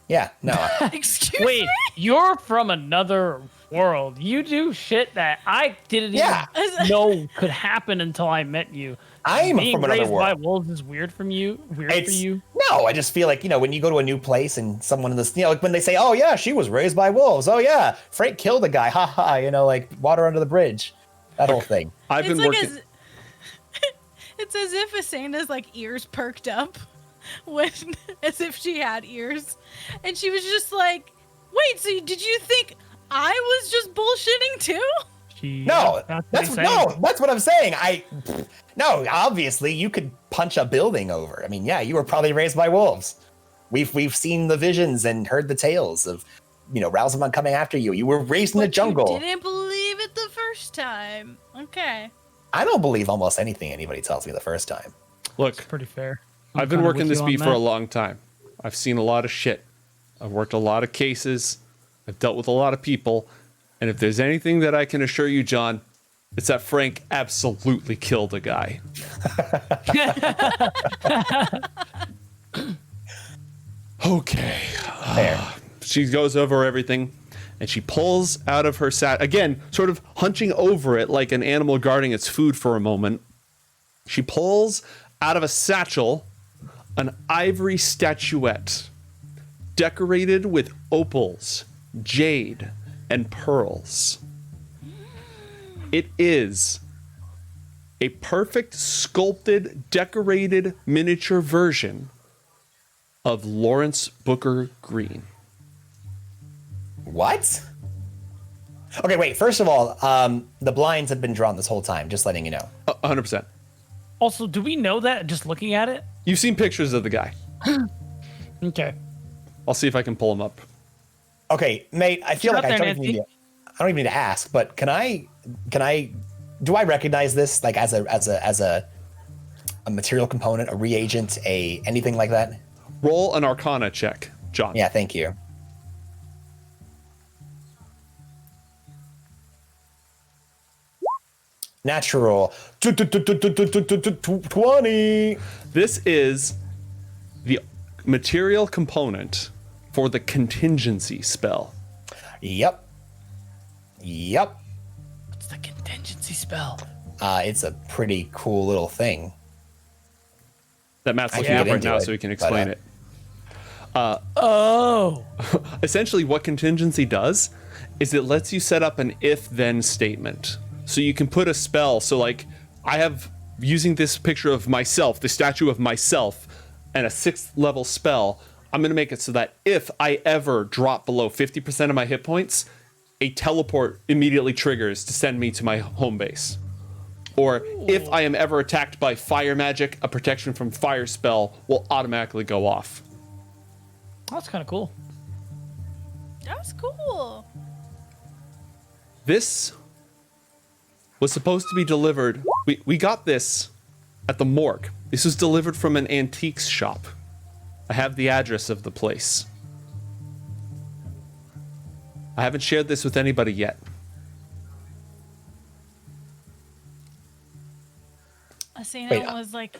[SPEAKER 2] yeah, no.
[SPEAKER 5] Excuse
[SPEAKER 3] Wait,
[SPEAKER 5] me?
[SPEAKER 3] you're from another world. You do shit that I didn't even know could happen until I met you.
[SPEAKER 2] I'm
[SPEAKER 3] Being
[SPEAKER 2] from another
[SPEAKER 3] raised
[SPEAKER 2] world.
[SPEAKER 3] by wolves is weird for you.
[SPEAKER 2] No, No, I just feel like, when you go to a new place and someone in this, like when they say, oh yeah, she was raised by wolves. Oh yeah, Frank killed a guy. Ha ha, like water under the bridge. That whole thing.
[SPEAKER 4] I've been working.
[SPEAKER 5] It's as if Asena's like ears perked up when, as if she had ears. And she was just like, wait, so did you think I was just bullshitting too?
[SPEAKER 2] No, that's what I'm saying. No, obviously you could punch a building over. I mean, yeah, you were probably raised by wolves. We've seen the visions and heard the tales of, Ralzamon coming after you. You were raised in the jungle.
[SPEAKER 5] You didn't believe it the first time. Okay.
[SPEAKER 2] I don't believe almost anything anybody tells me the first time.
[SPEAKER 4] Look,
[SPEAKER 3] It's pretty fair.
[SPEAKER 4] I've been working this beat for a long time. I've seen a lot of shit. I've worked a lot of cases. I've dealt with a lot of people. And if there's anything that I can assure you, John, it's that Frank absolutely killed a guy. Okay.
[SPEAKER 2] Fair.
[SPEAKER 4] She goes over everything and she pulls out of her sack, again, sort of hunching over it like an animal guarding its food for a moment. She pulls out of a satchel an ivory statuette decorated with opals, jade, and pearls. It is a perfect sculpted, decorated miniature version of Lawrence Booker Green.
[SPEAKER 2] What? Okay, wait. First of all, the blinds have been drawn this whole time. Just letting you know.
[SPEAKER 4] 100%.
[SPEAKER 3] Also, do we know that just looking at it?
[SPEAKER 4] You've seen pictures of the guy.
[SPEAKER 3] Okay.
[SPEAKER 4] I'll see if I can pull him up.
[SPEAKER 2] Okay, mate. I feel like I don't even need to ask, but can I? Do I recognize this like as a material component, a reagent, anything like that?
[SPEAKER 4] Roll an Arcana check, John.
[SPEAKER 2] Yeah, thank you. Natural 20.
[SPEAKER 4] This is the material component for the contingency spell.
[SPEAKER 2] Yep.
[SPEAKER 3] What's the contingency spell?
[SPEAKER 2] It's a pretty cool little thing.
[SPEAKER 4] That Matt's
[SPEAKER 2] I
[SPEAKER 4] looking
[SPEAKER 2] can't
[SPEAKER 4] up
[SPEAKER 2] get
[SPEAKER 4] right
[SPEAKER 2] into
[SPEAKER 4] now
[SPEAKER 2] it,
[SPEAKER 4] so he can explain it.
[SPEAKER 3] Oh.
[SPEAKER 4] Essentially, what contingency does is it lets you set up an if-then statement. So you can put a spell. So like, I have, using this picture of myself, the statue of myself, and a 6th level spell, I'm going to make it so that if I ever drop below 50% of my hit points, a teleport immediately triggers to send me to my home base. Or if I am ever attacked by fire magic, a protection from fire spell will automatically go off.
[SPEAKER 3] That's kind of cool.
[SPEAKER 5] That's cool.
[SPEAKER 4] This was supposed to be delivered. We got this at the morgue. This was delivered from an antiques shop. I have the address of the place. I haven't shared this with anybody yet.
[SPEAKER 5] Asena was like,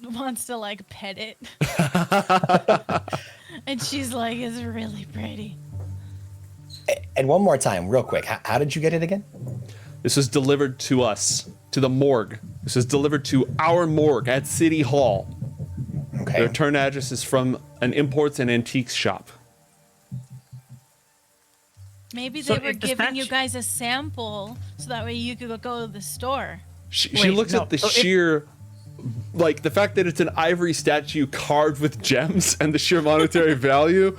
[SPEAKER 5] wants to like pet it. And she's like, it's really pretty.
[SPEAKER 2] And one more time, real quick. How did you get it again?
[SPEAKER 4] This was delivered to us, to the morgue. This was delivered to our morgue at City Hall.
[SPEAKER 2] Okay.
[SPEAKER 4] The return address is from an imports and antiques shop.
[SPEAKER 5] Maybe
[SPEAKER 3] So
[SPEAKER 5] they were
[SPEAKER 3] it
[SPEAKER 5] giving you
[SPEAKER 3] dispatch-
[SPEAKER 5] guys a sample so that way you could go to the store.
[SPEAKER 4] She
[SPEAKER 3] Wait,
[SPEAKER 4] looks
[SPEAKER 3] no.
[SPEAKER 4] at the
[SPEAKER 3] So it-
[SPEAKER 4] sheer, like the fact that it's an ivory statue carved with gems and the sheer monetary value.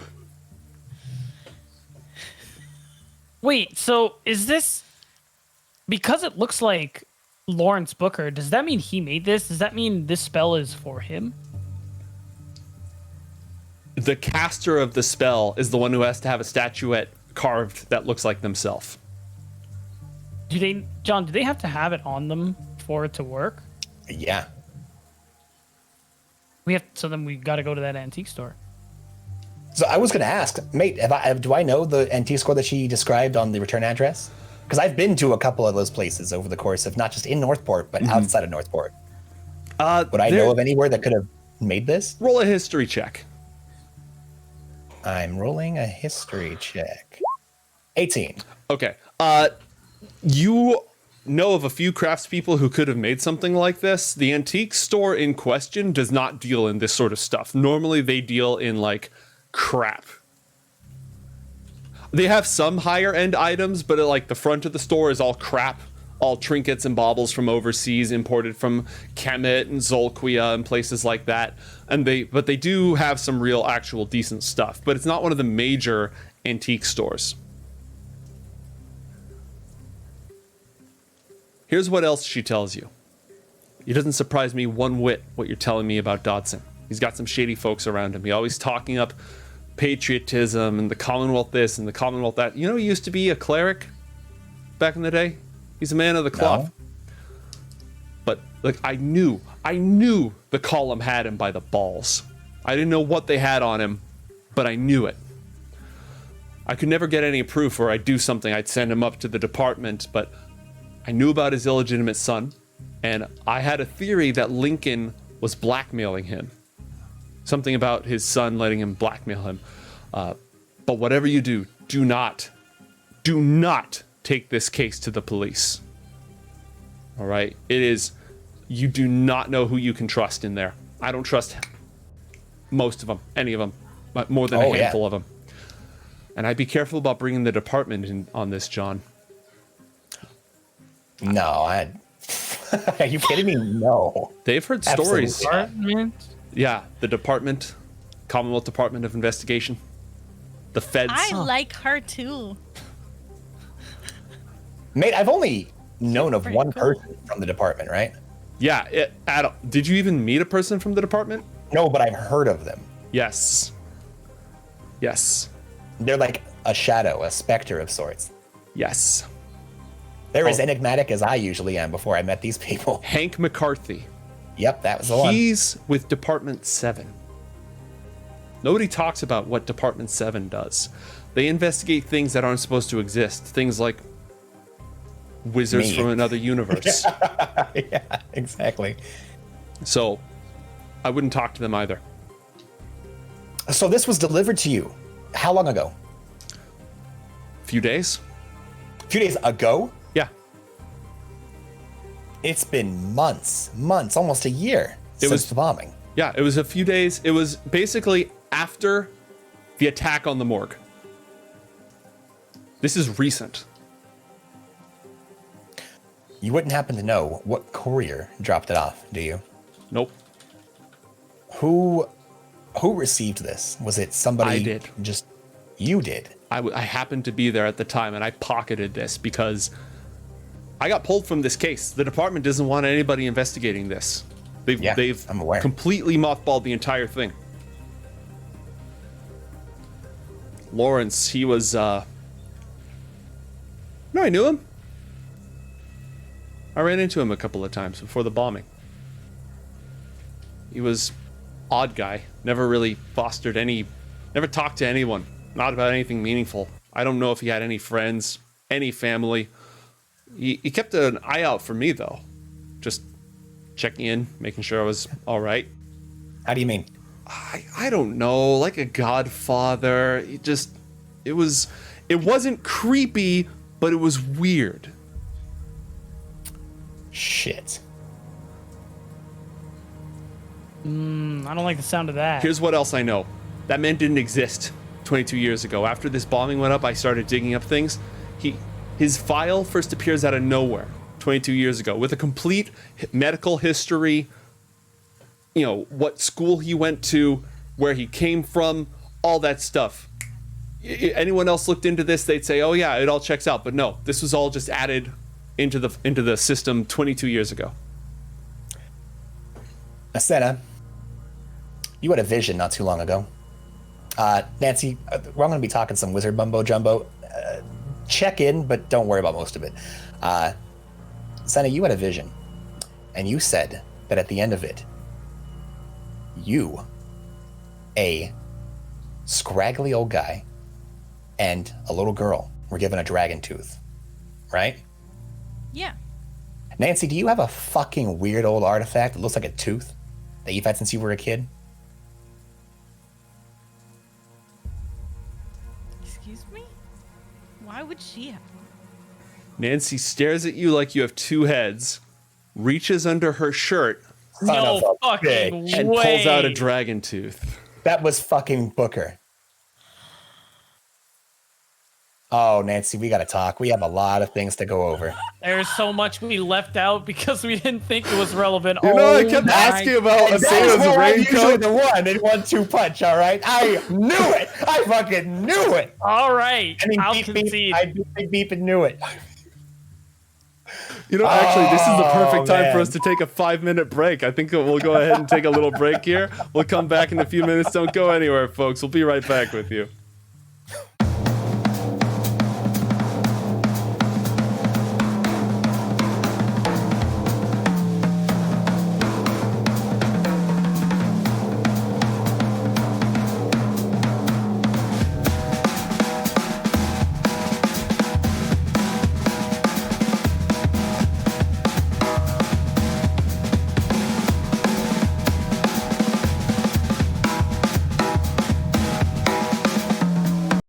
[SPEAKER 3] Wait, so is this because it looks like Lawrence Booker? Does that mean he made this? Does that mean this spell is for him?
[SPEAKER 4] The caster of the spell is the one who has to have a statuette carved that looks like themselves.
[SPEAKER 3] Do they, John? Do they have to have it on them for it to work?
[SPEAKER 2] Yeah.
[SPEAKER 3] So then we got to go to that antique store.
[SPEAKER 2] So I was going to ask, mate, do I know the antique store that she described on the return address? Because I've been to a couple of those places over the course of not just in Northport, but outside of Northport. Would I know of anywhere that could have made this?
[SPEAKER 4] Roll a history check.
[SPEAKER 2] I'm rolling a history check. 18.
[SPEAKER 4] Okay. You know of a few craftspeople who could have made something like this. The antique store in question does not deal in this sort of stuff. Normally they deal in like crap. They have some higher end items, but like the front of the store is all crap, all trinkets and baubles from overseas, imported from Kemet and Zolquia and places like that. But they do have some real actual decent stuff, but it's not one of the major antique stores. Here's what else she tells you. It doesn't surprise me one whit what you're telling me about Dodson. He's got some shady folks around him. He's always talking up patriotism and the Commonwealth this and the Commonwealth that. You know, he used to be a cleric back in the day. He's a man of the cloth. No. But like, I knew the column had him by the balls. I didn't know what they had on him, but I knew it. I could never get any proof, or I'd do something. I'd send him up to the department, but I knew about his illegitimate son, and I had a theory that Lincoln was blackmailing him. Something about his son letting him blackmail him. But whatever you do, do not take this case to the police. All right? You do not know who you can trust in there. I don't trust most of them, any of them, but more than a handful of them. And I'd be careful about bringing the department in on this, John.
[SPEAKER 2] No, are you kidding me? No.
[SPEAKER 4] They've heard stories. Yeah, the department, Commonwealth Department of Investigation, the feds.
[SPEAKER 5] I like her too.
[SPEAKER 2] Mate, I've only known of one person from the department, right?
[SPEAKER 4] Yeah, did you even meet a person from the department?
[SPEAKER 2] No, but I've heard of them.
[SPEAKER 4] Yes.
[SPEAKER 2] They're like a shadow, a specter of sorts.
[SPEAKER 4] Yes.
[SPEAKER 2] They're as enigmatic as I usually am before I met these people.
[SPEAKER 4] Hank McCarthy.
[SPEAKER 2] Yep, that was the one.
[SPEAKER 4] He's with Department 7. Nobody talks about what Department 7 does. They investigate things that aren't supposed to exist. Things like wizards from another universe.
[SPEAKER 2] Yeah, exactly.
[SPEAKER 4] So, I wouldn't talk to them either.
[SPEAKER 2] So this was delivered to you. How long ago?
[SPEAKER 4] A few days.
[SPEAKER 2] A few days ago?
[SPEAKER 4] Yeah.
[SPEAKER 2] It's been months, almost a year since the bombing.
[SPEAKER 4] Yeah, it was a few days. It was basically after the attack on the morgue. This is recent.
[SPEAKER 2] You wouldn't happen to know what courier dropped it off, do you?
[SPEAKER 4] Nope.
[SPEAKER 2] Who received this? Was it somebody?
[SPEAKER 4] I did.
[SPEAKER 2] Just you did.
[SPEAKER 4] I happened to be there at the time, and I pocketed this because I got pulled from this case. The department doesn't want anybody investigating this. They've
[SPEAKER 2] I'm aware.
[SPEAKER 4] Completely mothballed the entire thing. Lawrence, he was no, I knew him. I ran into him a couple of times before the bombing. He was odd guy, never really never talked to anyone, not about anything meaningful. I don't know if he had any friends, any family. He kept an eye out for me though, just checking in, making sure I was all right.
[SPEAKER 2] How do you mean?
[SPEAKER 4] I don't know, like a godfather. It wasn't creepy, but it was weird.
[SPEAKER 2] Shit.
[SPEAKER 3] I don't like the sound of that.
[SPEAKER 4] Here's what else I know. That man didn't exist 22 years ago. After this bombing went up, I started digging up things. His file first appears out of nowhere 22 years ago with a complete medical history, what school he went to, where he came from, all that stuff. Anyone else looked into this, they'd say, oh yeah, it all checks out. But no, this was all just added into the system 22 years ago.
[SPEAKER 2] Asena, you had a vision not too long ago. Nancy, we're going to be talking some wizard mumbo jumbo. Check in, but don't worry about most of it. Asena, you had a vision, and you said that at the end of it, you, a scraggly old guy, and a little girl were given a dragon tooth, right?
[SPEAKER 5] Yeah.
[SPEAKER 2] Nancy, do you have a fucking weird old artifact that looks like a tooth that you've had since you were a kid?
[SPEAKER 5] Excuse me? Why would she have one?
[SPEAKER 4] Nancy stares at you like you have two heads, reaches under her shirt,
[SPEAKER 3] No fucking way.
[SPEAKER 4] and pulls out a dragon tooth.
[SPEAKER 2] That was fucking Booker. Oh, Nancy, we gotta talk. We have a lot of things to go over.
[SPEAKER 3] There's so much we left out because we didn't think it was relevant.
[SPEAKER 4] You know, I kept asking about
[SPEAKER 2] That is
[SPEAKER 4] Asena's
[SPEAKER 2] why I'm usually
[SPEAKER 4] raincoat.
[SPEAKER 2] the one in 1-2 punch, all right? I knew it. I fucking knew it.
[SPEAKER 3] All right.
[SPEAKER 2] I mean,
[SPEAKER 3] I'll
[SPEAKER 2] beep,
[SPEAKER 3] concede.
[SPEAKER 2] beep. I beep, beep, and knew it.
[SPEAKER 4] You know, actually, this is the perfect time for
[SPEAKER 2] man.
[SPEAKER 4] us to take a 5-minute break. I think we'll go ahead and take a little break here. We'll come back in a few minutes. Don't go anywhere, folks. We'll be right back with you.